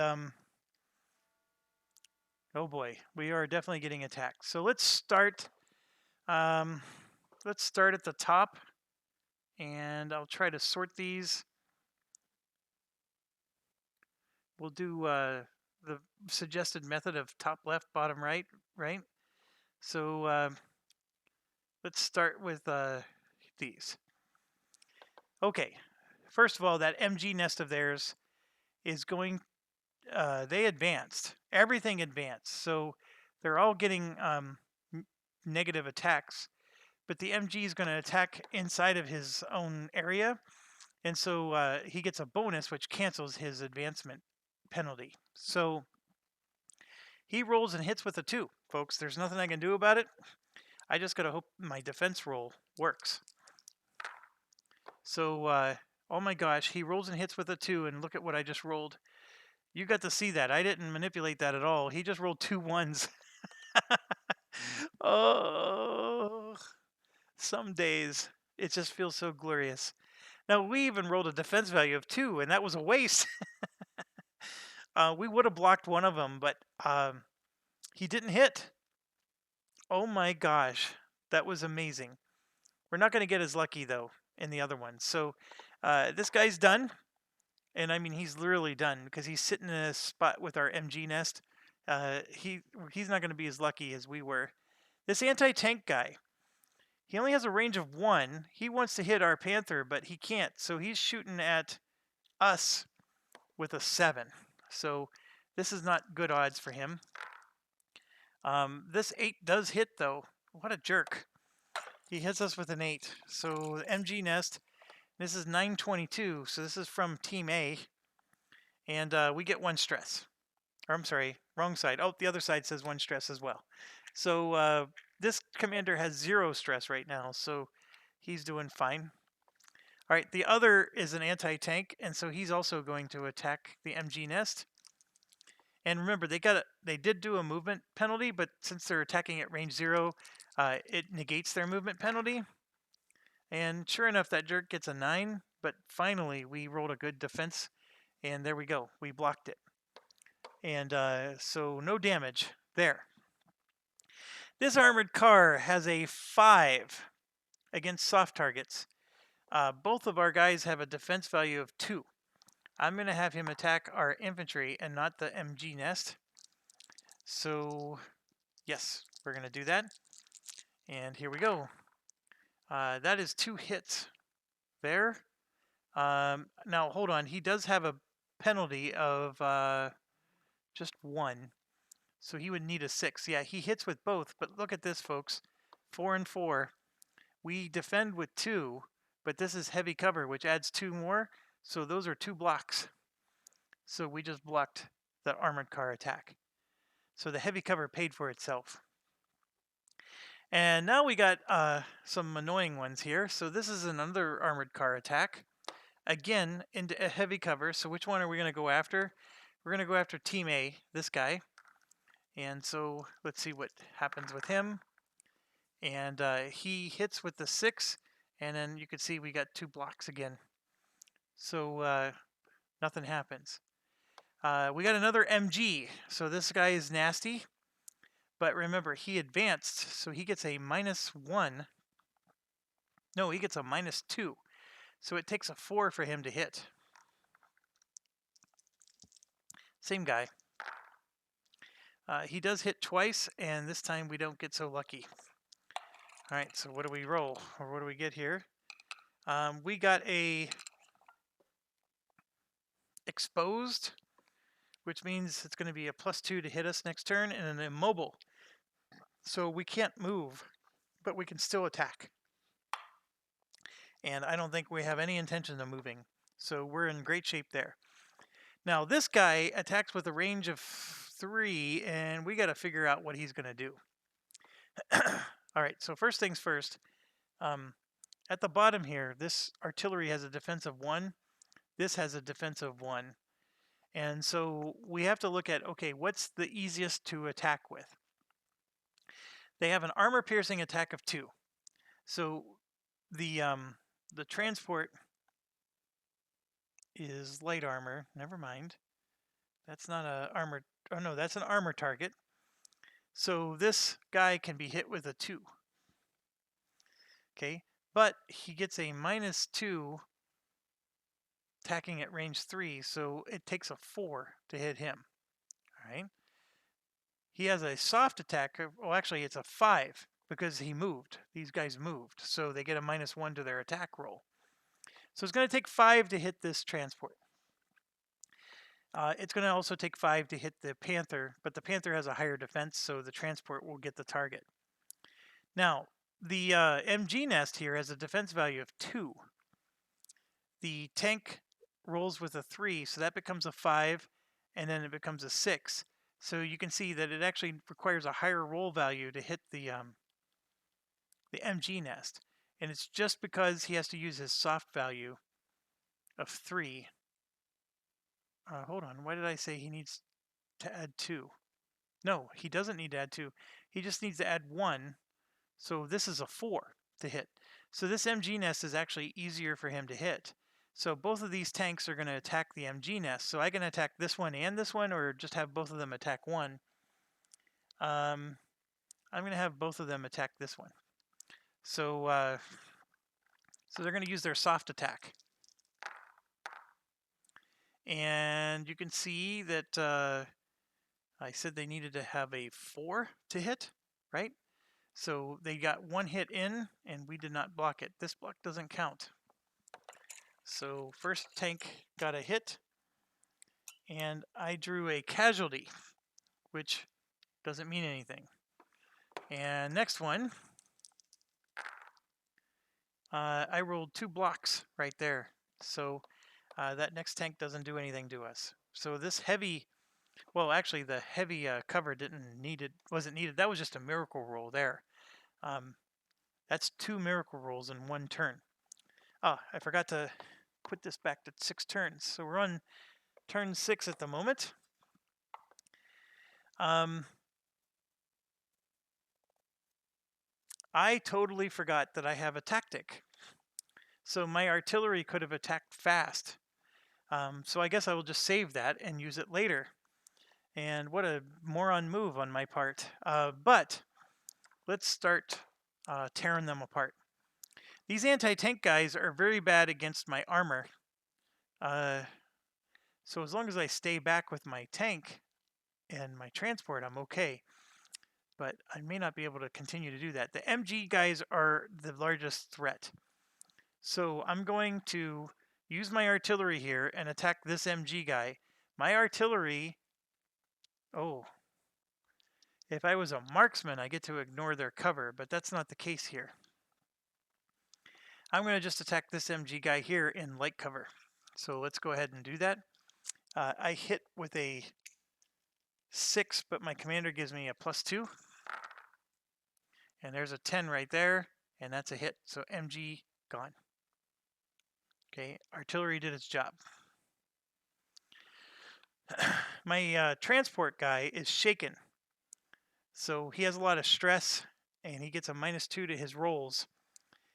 [SPEAKER 1] oh boy, we are definitely getting attacked. So let's start at the top. And I'll try to sort these. We'll do the suggested method of top left, bottom right, right? So let's start with these. Okay, first of all, that MG nest of theirs is going, they advanced. Everything advanced. So they're all getting negative attacks. But the MG is going to attack inside of his own area. And so he gets a bonus, which cancels his advancement penalty. So he rolls and hits with a 2, folks. There's nothing I can do about it. I just got to hope my defense roll works. So, oh my gosh, he rolls and hits with a 2, and look at what I just rolled. You got to see that. I didn't manipulate that at all. He just rolled 2 1s. Oh, some days it just feels so glorious. Now, we even rolled a defense value of 2, and that was a waste. We would have blocked one of them, but he didn't hit. Oh my gosh, that was amazing. We're not going to get as lucky, though, in the other one. So this guy's done. And I mean, he's literally done because he's sitting in a spot with our MG nest. He's not going to be as lucky as we were. This anti-tank guy, he only has a range of 1. He wants to hit our Panther, but he can't. So he's shooting at us with a 7. So this is not good odds for him. This 8 does hit, though. What a jerk. He hits us with an 8. So MG nest. This is 922. So this is from Team A. And we get 1 stress. Or I'm sorry, wrong side. Oh, the other side says 1 stress as well. So this commander has 0 stress right now. So he's doing fine. All right, the other is an anti-tank, and so he's also going to attack the MG nest. And remember, they did do a movement penalty, but since they're attacking at range 0, it negates their movement penalty. And sure enough, that jerk gets a 9. But finally, we rolled a good defense, and there we go. We blocked it. And so no damage there. This armored car has a 5 against soft targets. Both of our guys have a defense value of 2. I'm going to have him attack our infantry and not the MG nest. So, yes, we're going to do that. And here we go. That is 2 hits there. Now, hold on. He does have a penalty of just 1. So he would need a 6. Yeah, he hits with both. But look at this, folks. 4 and 4. We defend with 2, but this is heavy cover, which adds 2 more. So those are 2 blocks. So we just blocked the armored car attack. So the heavy cover paid for itself. And now we got some annoying ones here. So this is another armored car attack. Again, into a heavy cover. So which one are we going to go after? We're going to go after Team A, this guy. And so let's see what happens with him. And he hits with the 6. And then you can see we got 2 blocks again. So nothing happens. We got another MG. So this guy is nasty. But remember, he advanced, so he gets a -1. No, he gets a -2. So it takes a 4 for him to hit. Same guy. He does hit twice, and this time we don't get so lucky. All right, so what do we roll? Or what do we get here? We got a exposed, which means it's going to be a +2 to hit us next turn, and an immobile. So we can't move, but we can still attack. And I don't think we have any intention of moving. So we're in great shape there. Now this guy attacks with a range of 3, and we got to figure out what he's going to do. All right, so first things first. At the bottom here, this artillery has a defense of 1. This has a defense of 1. And so we have to look at, okay, what's the easiest to attack with? They have an armor-piercing attack of 2. So the transport is light armor. Never mind. That's not a armor. Oh no, that's an armor target. So this guy can be hit with a 2. Okay, but he gets a -2 attacking at range 3, so it takes a 4 to hit him. All right. He has a soft attack. Well, actually, it's a 5 because he moved. These guys moved, so they get a -1 to their attack roll. So it's going to take 5 to hit this transport. It's going to also take 5 to hit the Panther, but the Panther has a higher defense, so the transport will get the target. Now, the MG nest here has a defense value of 2. The tank rolls with a 3, so that becomes a 5, and then it becomes a 6. So you can see that it actually requires a higher roll value to hit the MG nest. And it's just because he has to use his soft value of 3. Hold on, why did I say he needs to add 2? No, he doesn't need to add 2. He just needs to add 1. So this is a 4 to hit. So this MG nest is actually easier for him to hit. So both of these tanks are going to attack the MG nest. So I can attack this one and this one, or just have both of them attack one. I'm going to have both of them attack this one. So so they're going to use their soft attack. And you can see that I said they needed to have a 4 to hit, right? So they got 1 hit in, and we did not block it. This block doesn't count. So first tank got a hit, and I drew a casualty, which doesn't mean anything. And next one, I rolled 2 blocks right there. So that next tank doesn't do anything to us. So this heavy, well, actually the heavy cover wasn't needed. That was just a miracle roll there. That's 2 miracle rolls in 1 turn. Oh, I forgot to put this back to 6 turns. So we're on turn 6 at the moment. I totally forgot that I have a tactic. So my artillery could have attacked fast. So I guess I will just save that and use it later. And what a moron move on my part. But let's start tearing them apart. These anti-tank guys are very bad against my armor. So as long as I stay back with my tank and my transport, I'm okay. But I may not be able to continue to do that. The MG guys are the largest threat. So I'm going to use my artillery here and attack this MG guy. My artillery... Oh, if I was a marksman, I get to ignore their cover, but that's not the case here. I'm going to just attack this MG guy here in light cover. So let's go ahead and do that. I hit with a 6, but my commander gives me a +2. And there's a 10 right there, and that's a hit. So MG gone. Okay, artillery did its job. My transport guy is shaken. So he has a lot of stress, and he gets a -2 to his rolls.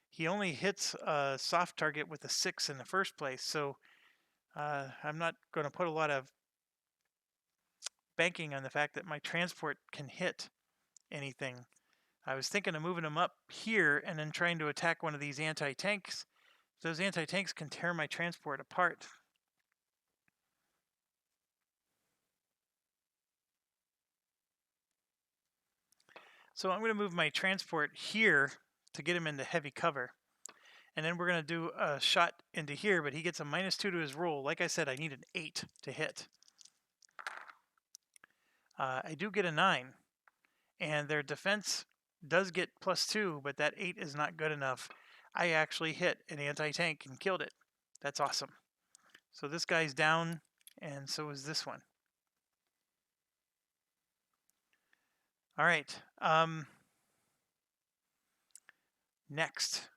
[SPEAKER 1] He only hits a soft target with a 6 in the first place, so I'm not going to put a lot of banking on the fact that my transport can hit anything. I was thinking of moving him up here and then trying to attack one of these anti-tanks. Those anti-tanks can tear my transport apart. So I'm going to move my transport here to get him into heavy cover. And then we're going to do a shot into here, but he gets a -2 to his roll. Like I said, I need an 8 to hit. I do get a 9. And their defense does get +2, but that 8 is not good enough. I actually hit an anti-tank and killed it. That's awesome. So this guy's down, and so is this one. All right. Next.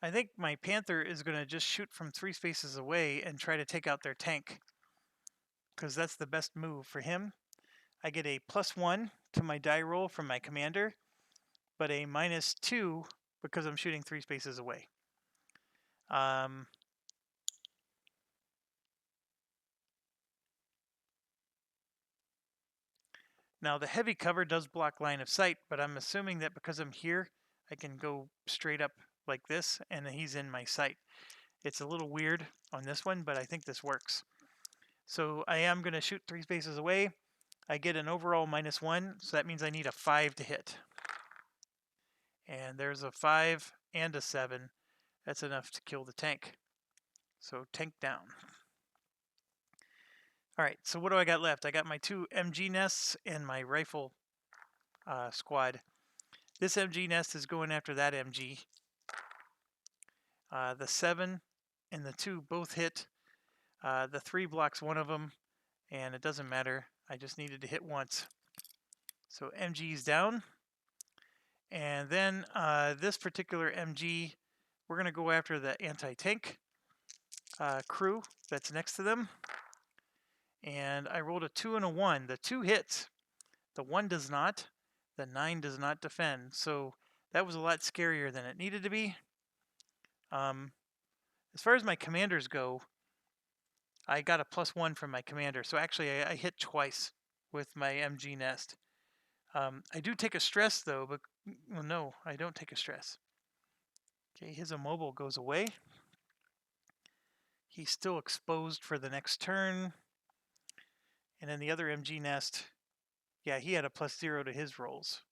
[SPEAKER 1] I think my Panther is going to just shoot from 3 spaces away and try to take out their tank, because that's the best move for him. I get a +1 to my die roll from my commander, but a -2 because I'm shooting 3 spaces away. Now the heavy cover does block line of sight, but I'm assuming that because I'm here, I can go straight up like this and he's in my sight. It's a little weird on this one, but I think this works. So I am going to shoot 3 spaces away. I get an overall -1, so that means I need a 5 to hit. And there's a 5 and a 7. That's enough to kill the tank. So tank down. All right, so what do I got left? I got my 2 MG nests and my rifle squad. This MG nest is going after that MG. The 7 and the 2 both hit. The 3 blocks one of them, and it doesn't matter. I just needed to hit once. So MG's down. And then this particular MG, we're going to go after the anti-tank crew that's next to them. And I rolled a 2 and a 1. The 2 hits. The 1 does not. The 9 does not defend. So that was a lot scarier than it needed to be. As far as my commanders go, I got a +1 from my commander. So actually, I hit twice with my MG nest. I do take a stress, though, but well, no, I don't take a stress. Okay, his immobile goes away. He's still exposed for the next turn. And then the other MG nest, yeah, he had a +0 to his rolls.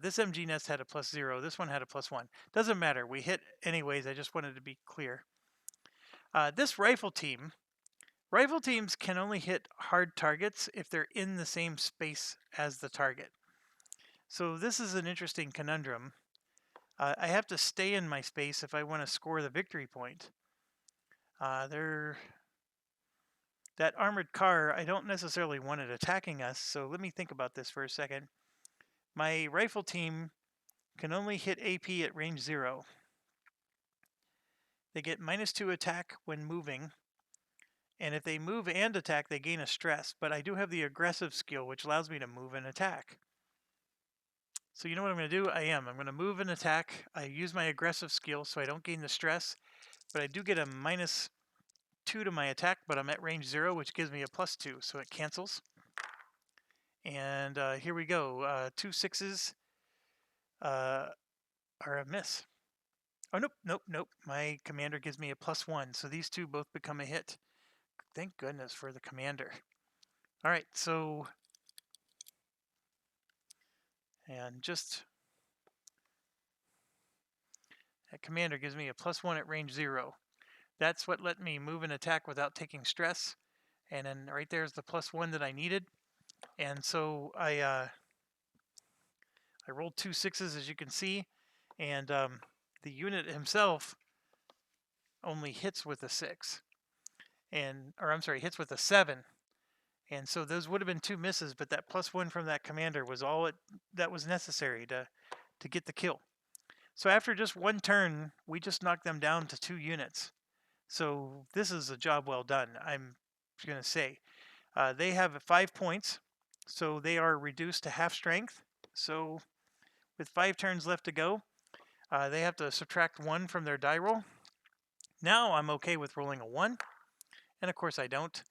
[SPEAKER 1] This MG nest had a +0. This one had a +1. Doesn't matter. We hit anyways. I just wanted to be clear. This rifle teams can only hit hard targets if they're in the same space as the target. So this is an interesting conundrum. I have to stay in my space if I want to score the victory point. That armored car, I don't necessarily want it attacking us, so let me think about this for a second. My rifle team can only hit AP at range 0. They get -2 attack when moving, and if they move and attack, they gain a stress, but I do have the aggressive skill, which allows me to move and attack. So you know what I'm going to do? I'm going to move and attack. I use my aggressive skill so I don't gain the stress, but I do get a -2 to my attack, but I'm at range 0, which gives me a +2, so it cancels. And here we go. 2 6s are a miss. Oh, nope, nope, nope. My commander gives me a +1, so these two both become a hit. Thank goodness for the commander. All right, so, and just, that commander gives me a +1 at range 0. That's what let me move and attack without taking stress. And then right there's the +1 that I needed. And so I rolled 2 6s, as you can see, and the unit himself only hits with a 6, or I'm sorry, hits with a 7. And so those would have been 2 misses, but that +1 from that commander was all that was necessary to get the kill. So after just one turn, we just knocked them down to 2 units. So this is a job well done, I'm going to say. They have 5 points, so they are reduced to half strength. So with 5 turns left to go, they have to subtract 1 from their die roll. Now I'm okay with rolling a 1, and of course I don't.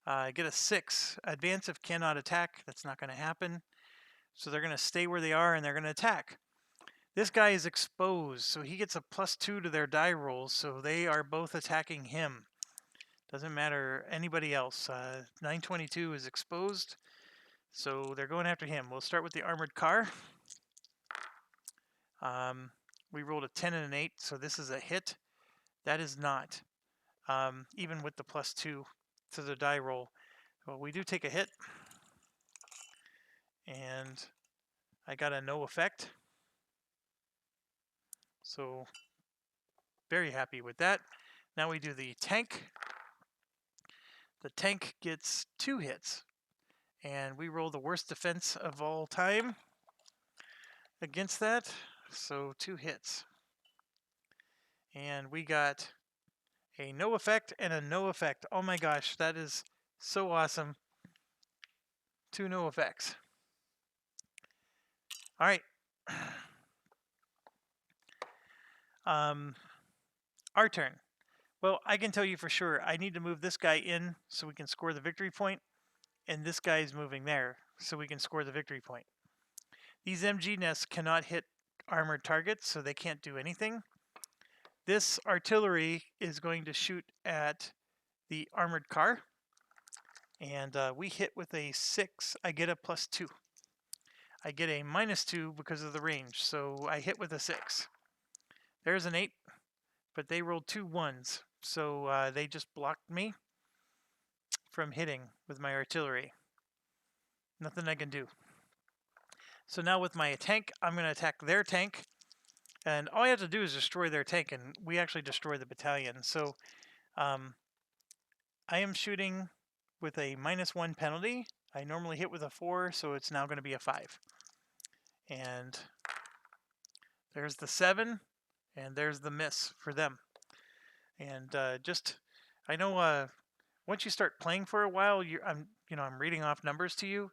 [SPEAKER 1] I get a 6. Advance if cannot attack. That's not going to happen. So they're going to stay where they are, and they're going to attack. This guy is exposed, so he gets a +2 to their die rolls, so they are both attacking him. Doesn't matter anybody else. 922 is exposed, so they're going after him. We'll start with the armored car. We rolled a 10 and an 8, so this is a hit. That is not, even with the +2 to the die roll. Well, we do take a hit, and I got a no effect. So very happy with that. Now we do the tank. The tank gets 2 hits, and we roll the worst defense of all time against that. So 2 hits. And we got a no effect and a no effect. Oh my gosh, that is so awesome. 2 no effects. All right. Our turn. Well, I can tell you for sure, I need to move this guy in so we can score the victory point, and this guy is moving there so we can score the victory point. These MG nests cannot hit armored targets, so they can't do anything. This artillery is going to shoot at the armored car, and we hit with a 6. I get a +2. I get a -2 because of the range, so I hit with a 6. There's an 8, but they rolled 2 1s, so they just blocked me from hitting with my artillery. Nothing I can do. So now with my tank, I'm going to attack their tank, and all I have to do is destroy their tank, and we actually destroy the battalion. So I am shooting with a -1 penalty. I normally hit with a 4, so it's now going to be a 5. And there's the 7, and there's the miss for them. And I know once you start playing for a while, I'm reading off numbers to you,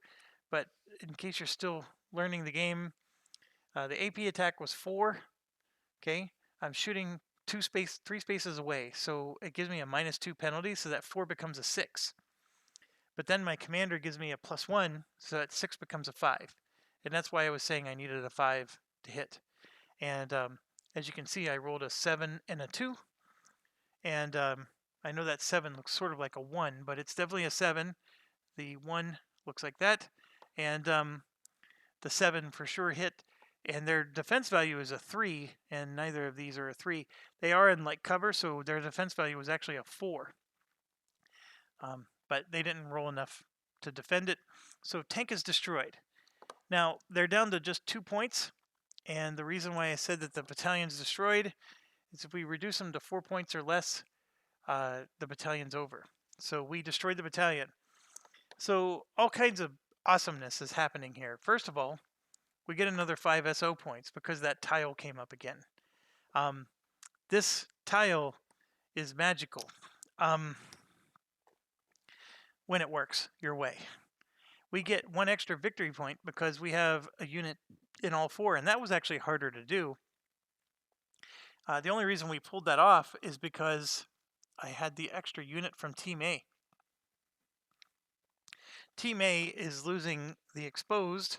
[SPEAKER 1] but in case you're still learning the game, the AP attack was 4. Okay, I'm shooting 3 spaces away, so it gives me a -2 penalty, so that 4 becomes a 6. But then my commander gives me a +1, so that 6 becomes a 5. And that's why I was saying I needed a 5 to hit. And as you can see, I rolled a 7 and a 2. And I know that 7 looks sort of like a 1, but it's definitely a 7. The 1 looks like that. And the 7 for sure hit. And their defense value is a 3, and neither of these are a 3. They are in light cover, so their defense value was actually a 4. But they didn't roll enough to defend it. So tank is destroyed. Now, they're down to just 2 points, and the reason why I said that the battalion's destroyed is if we reduce them to 4 points or less, the battalion's over. So we destroyed the battalion. So all kinds of awesomeness is happening here. First of all, we get another 5 SO points because that tile came up again. This tile is magical. When it works your way. We get 1 extra victory point because we have a unit in all 4, and that was actually harder to do. The only reason we pulled that off is because I had the extra unit from Team A. Team A is losing the exposed.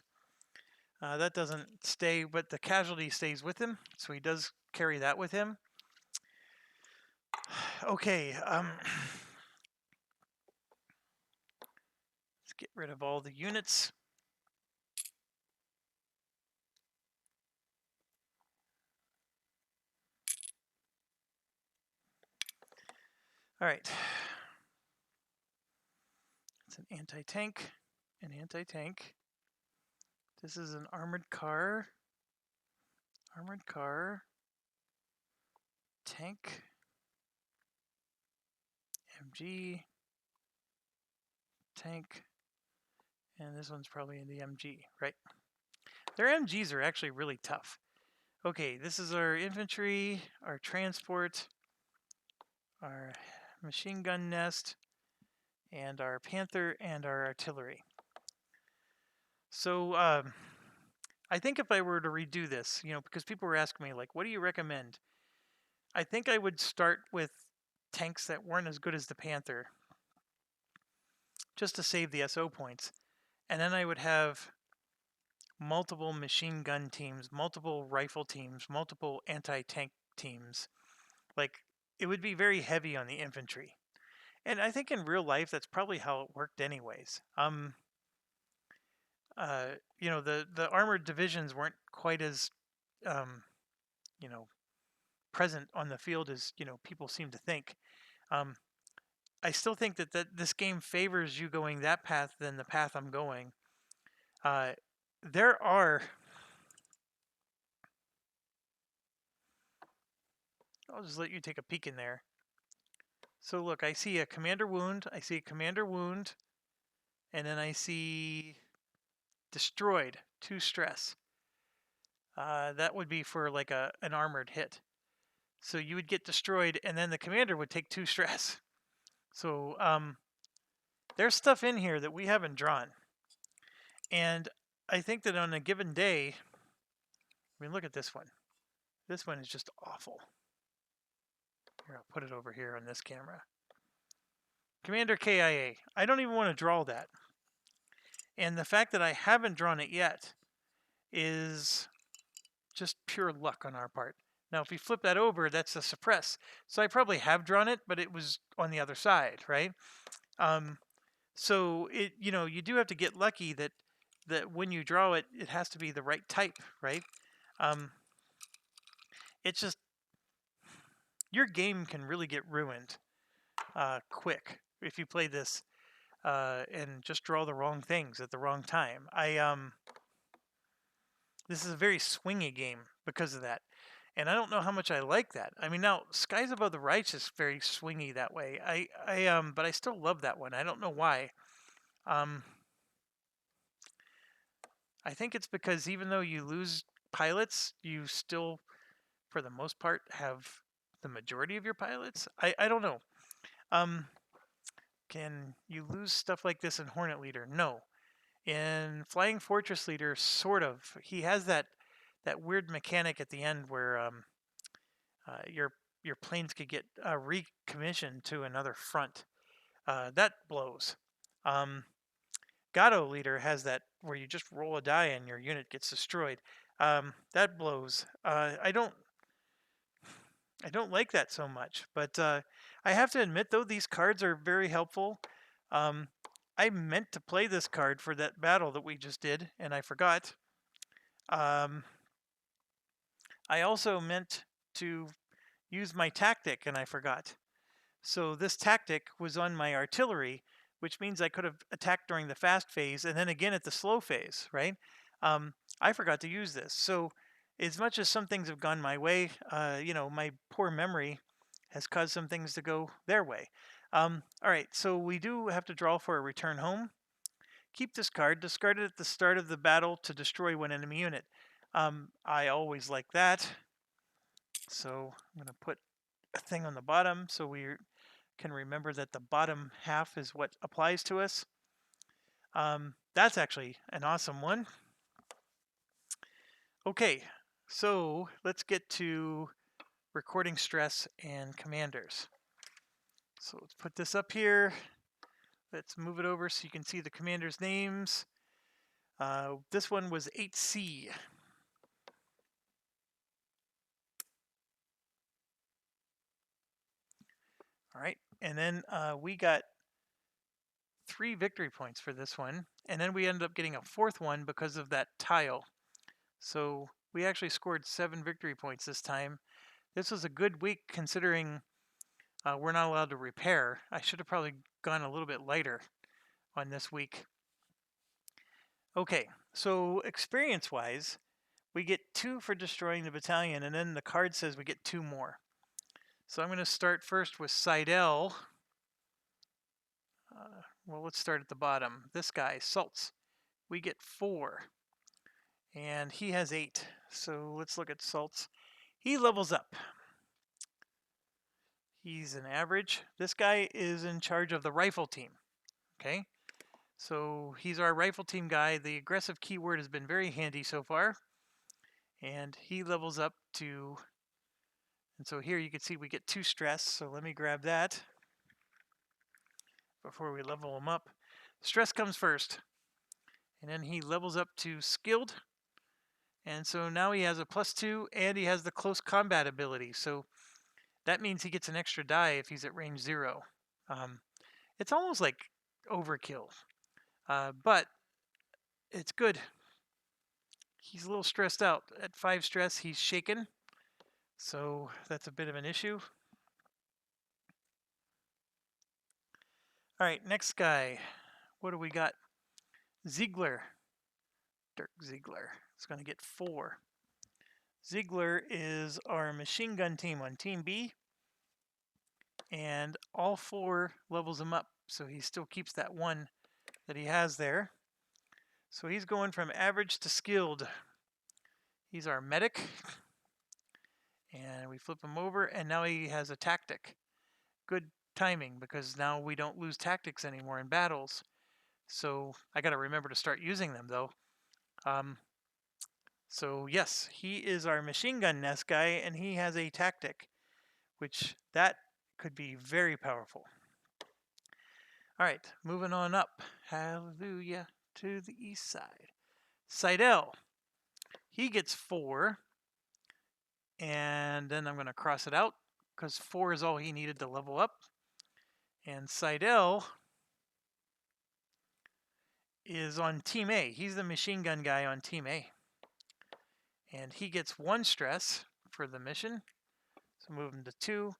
[SPEAKER 1] That doesn't stay, but the casualty stays with him, so he does carry that with him. Okay, let's get rid of all the units. All right. It's an anti-tank, an anti-tank. This is an armored car, tank, MG, tank, and this one's probably in the MG, right? Their MGs are actually really tough. Okay, this is our infantry, our transport, our machine gun nest, and our Panther and our artillery. So I think if I were to redo this, because people were asking me, like, what do you recommend? I think I would start with tanks that weren't as good as the Panther, just to save the SO points. And then I would have multiple machine gun teams, multiple rifle teams, multiple anti-tank teams. Like, it would be very heavy on the infantry. And I think in real life, that's probably how it worked anyways. The armored divisions weren't quite as, you know, present on the field as, people seem to think. I still think that this game favors you going that path than the path I'm going. There are... I'll just let you take a peek in there. So look, I see a commander wound, and then I see destroyed, 2 stress. That would be for like an armored hit. So you would get destroyed, and then the commander would take 2 stress. So there's stuff in here that we haven't drawn. And I think that on a given day, look at this one. This one is just awful. Here, I'll put it over here on this camera. Commander KIA. I don't even want to draw that. And the fact that I haven't drawn it yet is just pure luck on our part. Now, if we flip that over, that's a suppress. So I probably have drawn it, but it was on the other side, right? So you do have to get lucky that when you draw it, it has to be the right type, right? It's just, your game can really get ruined quick if you play this and just draw the wrong things at the wrong time. This is a very swingy game because of that. And I don't know how much I like that. I mean, now Skies Above the Righteous is very swingy that way. But I still love that one. I don't know why. I think it's because even though you lose pilots, you still, for the most part, have the majority of your pilots. I don't know. Can you lose stuff like this in Hornet Leader? No. In Flying Fortress Leader, sort of. He has that weird mechanic at the end where your planes could get recommissioned to another front. That blows. Gato Leader has that where you just roll a die and your unit gets destroyed. That blows. I don't like that so much, but I have to admit though, these cards are very helpful. I meant to play this card for that battle that we just did, and I forgot. I also meant to use my tactic, and I forgot. So this tactic was on my artillery, which means I could have attacked during the fast phase and then again at the slow phase, right? I forgot to use this. So as much as some things have gone my way, my poor memory has caused some things to go their way. All right, so we do have to draw for a return home. Keep this card, discard it at the start of the battle to destroy one enemy unit. I always like that. So I'm going to put a thing on the bottom so we can remember that the bottom half is what applies to us. That's actually an awesome one. Okay, so let's get to recording stress and commanders. So let's put this up here. let's move it over so you can see the commanders' names. This one was 8C. All right, and then we got 3 victory points for this one, and then we ended up getting a 4th one because of that tile. So we actually scored 7 victory points this time. This was a good week considering we're not allowed to repair. I should have probably gone a little bit lighter on this week. Okay, so experience-wise, we get 2 for destroying the battalion, and then the card says we get 2 more. So I'm going to start first with Seidel. Well, let's start at the bottom. This guy, Salts, we get 4. And he has 8. So let's look at Salts. He levels up. He's an average. This guy is in charge of the rifle team. Okay, so he's our rifle team guy. The aggressive keyword has been very handy so far. And he levels up to, and so here you can see we get 2 stress. So let me grab that before we level him up. Stress comes first. And then he levels up to skilled. And so now he has a +2 and he has the close combat ability. So that means he gets an extra die if he's at range 0. It's almost like overkill, but it's good. He's a little stressed out. At 5 stress, he's shaken. So that's a bit of an issue. All right, next guy. What do we got? Ziegler. Dirk Ziegler is going to get 4. Ziegler is our machine gun team on Team B. And all 4 levels him up. So he still keeps that 1 that he has there. So he's going from average to skilled. He's our medic. And we flip him over, and now he has a tactic. Good timing, because now we don't lose tactics anymore in battles. So I got to remember to start using them, though. So yes, he is our machine gun nest guy, and he has a tactic, which that could be very powerful. All right, moving on up. Hallelujah to the east side. Seidel, he gets 4. And then I'm going to cross it out because 4 is all he needed to level up. And Seidel is on Team A. He's the machine gun guy on Team A. And he gets 1 stress for the mission. So move him to 2.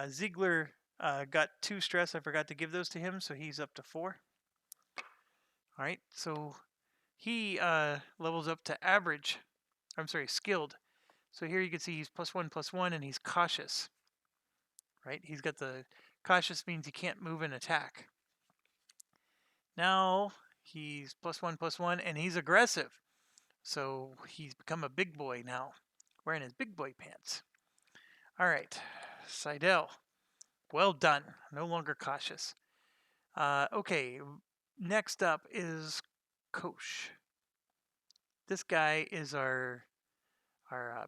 [SPEAKER 1] Ziegler got 2 stress. I forgot to give those to him, so he's up to 4. All right, so he levels up to average. I'm sorry, skilled. So here you can see he's +1/+1, and he's cautious. Right? He's got the cautious means he can't move and attack. Now he's +1/+1, and he's aggressive. So he's become a big boy now, wearing his big boy pants. All right, Seidel, well done. No longer cautious. Okay, next up is Kosh. This guy is our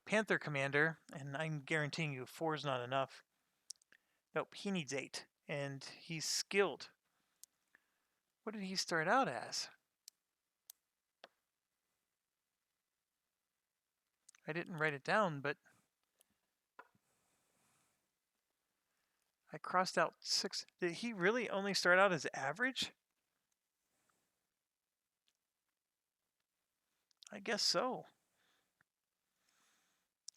[SPEAKER 1] Panther commander, and I'm guaranteeing you 4 is not enough. Nope, he needs 8, and he's skilled. What did he start out as? I didn't write it down, but I crossed out 6. Did he really only start out as average? I guess so.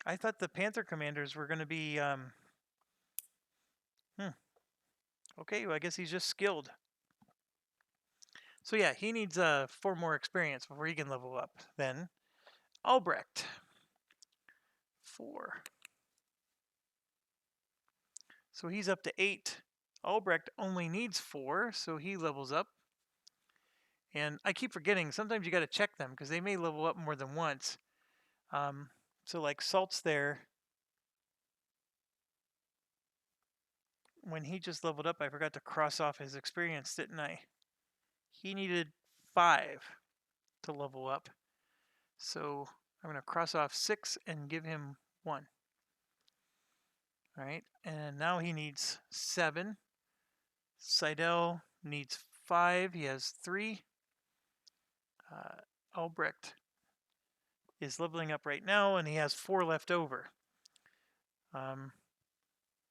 [SPEAKER 1] I thought the Panther commanders were going to be, okay, well, I guess he's just skilled. So yeah, he needs 4 more experience before he can level up. Then, Albrecht, 4. So he's up to 8. Albrecht only needs 4, so he levels up. And I keep forgetting, sometimes you got to check them, because they may level up more than once. So like Salt's there, when he just leveled up, I forgot to cross off his experience, didn't I? He needed 5 to level up. So I'm going to cross off 6 and give him 1. All right, and now he needs 7. Seidel needs 5. He has 3. Albrecht is leveling up right now, and he has 4 left over.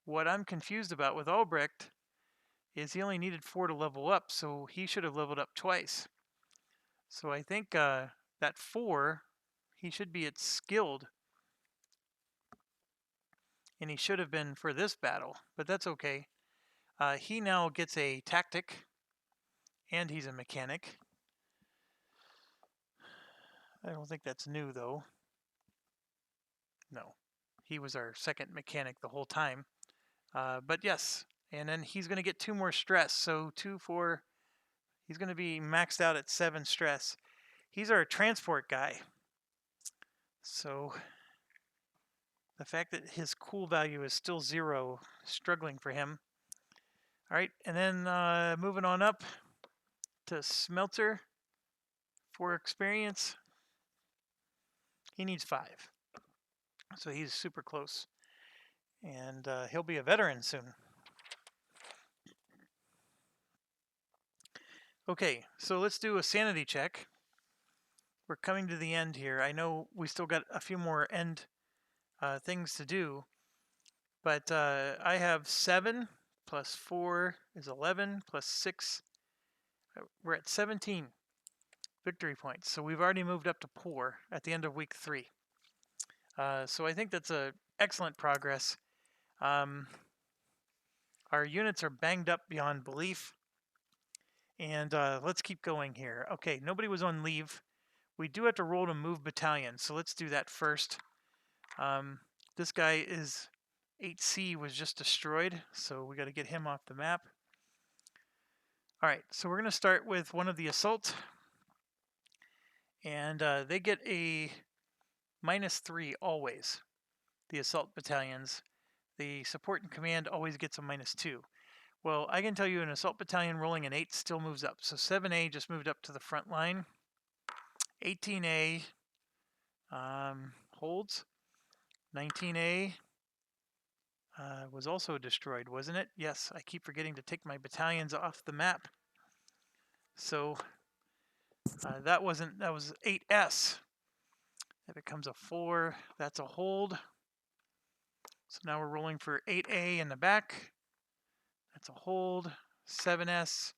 [SPEAKER 1] What I'm confused about with Albrecht is he only needed 4 to level up, so he should have leveled up twice. So I think that 4, he should be at skilled, and he should have been for this battle, but that's okay. He now gets a tactic, and he's a mechanic. I don't think that's new, though. No, he was our second mechanic the whole time. But yes, and then he's going to get 2 more stress, so 2, 4, he's going to be maxed out at 7 stress. He's our transport guy. So the fact that his cool value is still 0, struggling for him. All right, and then moving on up to Smelter for experience. He needs 5. So he's super close. And he'll be a veteran soon. Okay, so let's do a sanity check. We're coming to the end here. I know we still got a few more end things to do. But I have 7 plus 4 is 11 plus 6. We're at 17 victory points. So we've already moved up to poor at the end of week 3. So I think that's a excellent progress. Our units are banged up beyond belief. And let's keep going here. Okay, nobody was on leave. We do have to roll to move battalions, so let's do that first. This guy is 8C was just destroyed, so we got to get him off the map. All right, so we're going to start with one of the assault. And they get a -3 always, the assault battalions. The support and command always gets a -2. Well, I can tell you an assault battalion rolling an 8 still moves up. So 7A just moved up to the front line. 18A holds. 19A was also destroyed, wasn't it? Yes, I keep forgetting to take my battalions off the map. So that was 8S. That becomes a 4. That's a hold. So now we're rolling for 8A in the back. That's a hold. 7S.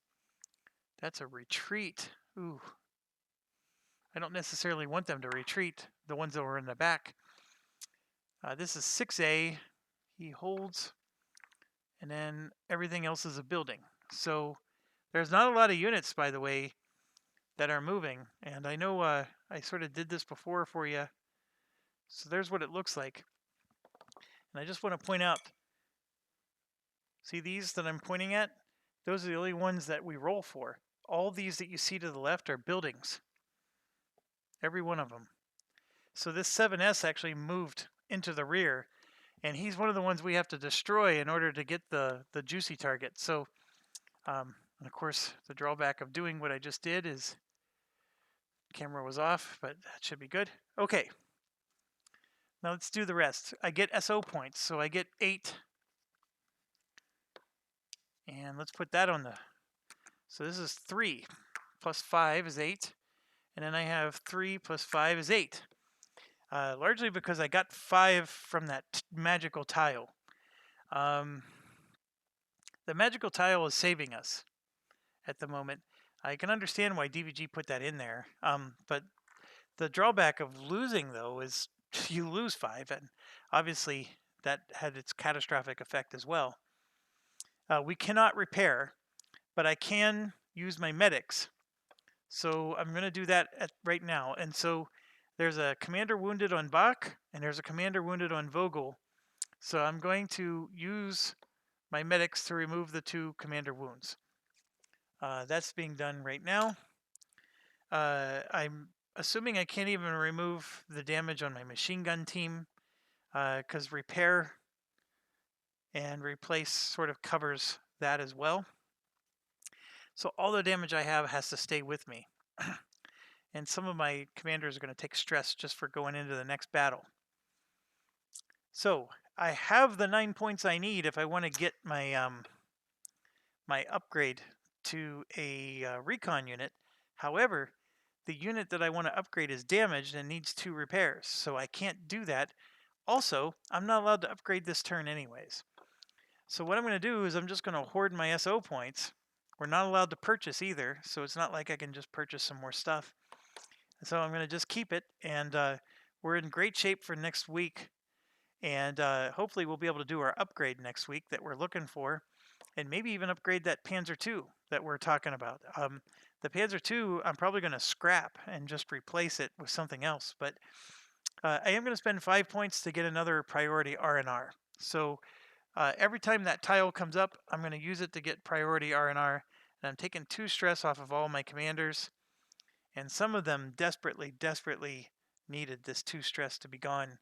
[SPEAKER 1] That's a retreat. Ooh. I don't necessarily want them to retreat, the ones that were in the back. This is 6A. He holds. And then everything else is a building. So there's not a lot of units, by the way, that are moving. And I know I sort of did this before for you. So there's what it looks like. And I just want to point out, see these that I'm pointing at? Those are the only ones that we roll for. All these that you see to the left are buildings. Every one of them. So this 7S actually moved into the rear, and he's one of the ones we have to destroy in order to get the juicy target. So, and of course, the drawback of doing what I just did is camera was off, but that should be good. Okay. Now let's do the rest. I get SO points, so I get 8. And let's put that on the... So this is 3 plus 5 is 8. And then I have 3 plus 5 is 8. Largely because I got 5 from that magical tile. The magical tile is saving us at the moment. I can understand why DVG put that in there. But the drawback of losing, though, is you lose 5. And obviously, that had its catastrophic effect as well. We cannot repair, but I can use my medics. So I'm going to do that right now. And so there's a commander wounded on Bach, and there's a commander wounded on Vogel. So I'm going to use my medics to remove the 2 commander wounds. That's being done right now. I'm assuming I can't even remove the damage on my machine gun team, because repair and replace sort of covers that as well. So all the damage I have has to stay with me. And some of my commanders are going to take stress just for going into the next battle. So I have the 9 points I need if I want to get my my upgrade to a recon unit. However, the unit that I want to upgrade is damaged and needs 2 repairs, so I can't do that. Also, I'm not allowed to upgrade this turn anyways. So what I'm going to do is I'm just going to hoard my SO points. We're not allowed to purchase either, so it's not like I can just purchase some more stuff. So I'm going to just keep it, and we're in great shape for next week. And hopefully we'll be able to do our upgrade next week that we're looking for, and maybe even upgrade that Panzer II that we're talking about. The Panzer II, I'm probably going to scrap and just replace it with something else. But I am going to spend 5 points to get another priority R&R. So every time that tile comes up, I'm going to use it to get priority R&R. And I'm taking 2 stress off of all my commanders. And some of them desperately, desperately needed this 2 stress to be gone.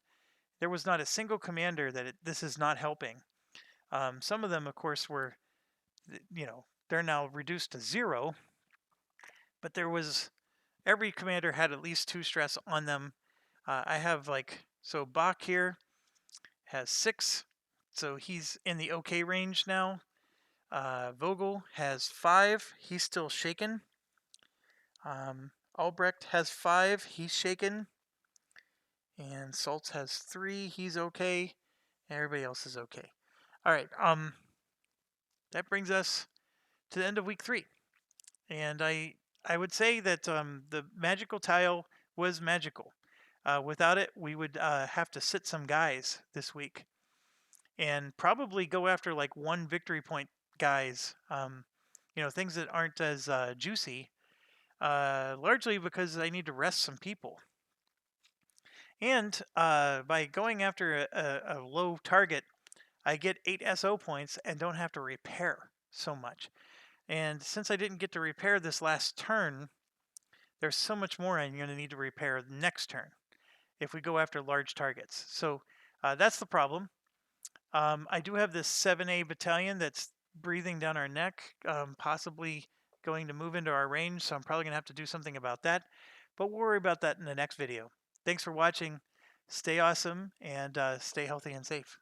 [SPEAKER 1] There was not a single commander that this is not helping. Some of them, of course, were, they're now reduced to 0. But every commander had at least 2 stress on them. I have so Bach here has 6, so he's in the okay range now. Vogel has 5, he's still shaken. Albrecht has 5, he's shaken. And Saltz has 3, he's okay. Everybody else is okay. All right, that brings us to the end of week 3. And I would say that the magical tile was magical. Without it, we would have to sit some guys this week and probably go after like 1 victory point guys. Things that aren't as juicy, largely because I need to rest some people. And by going after a low target, I get 8 SO points and don't have to repair so much. And since I didn't get to repair this last turn, there's so much more I'm going to need to repair next turn if we go after large targets. So that's the problem. I do have this 7A battalion that's breathing down our neck, possibly going to move into our range, so I'm probably going to have to do something about that. But we'll worry about that in the next video. Thanks for watching. Stay awesome and stay healthy and safe.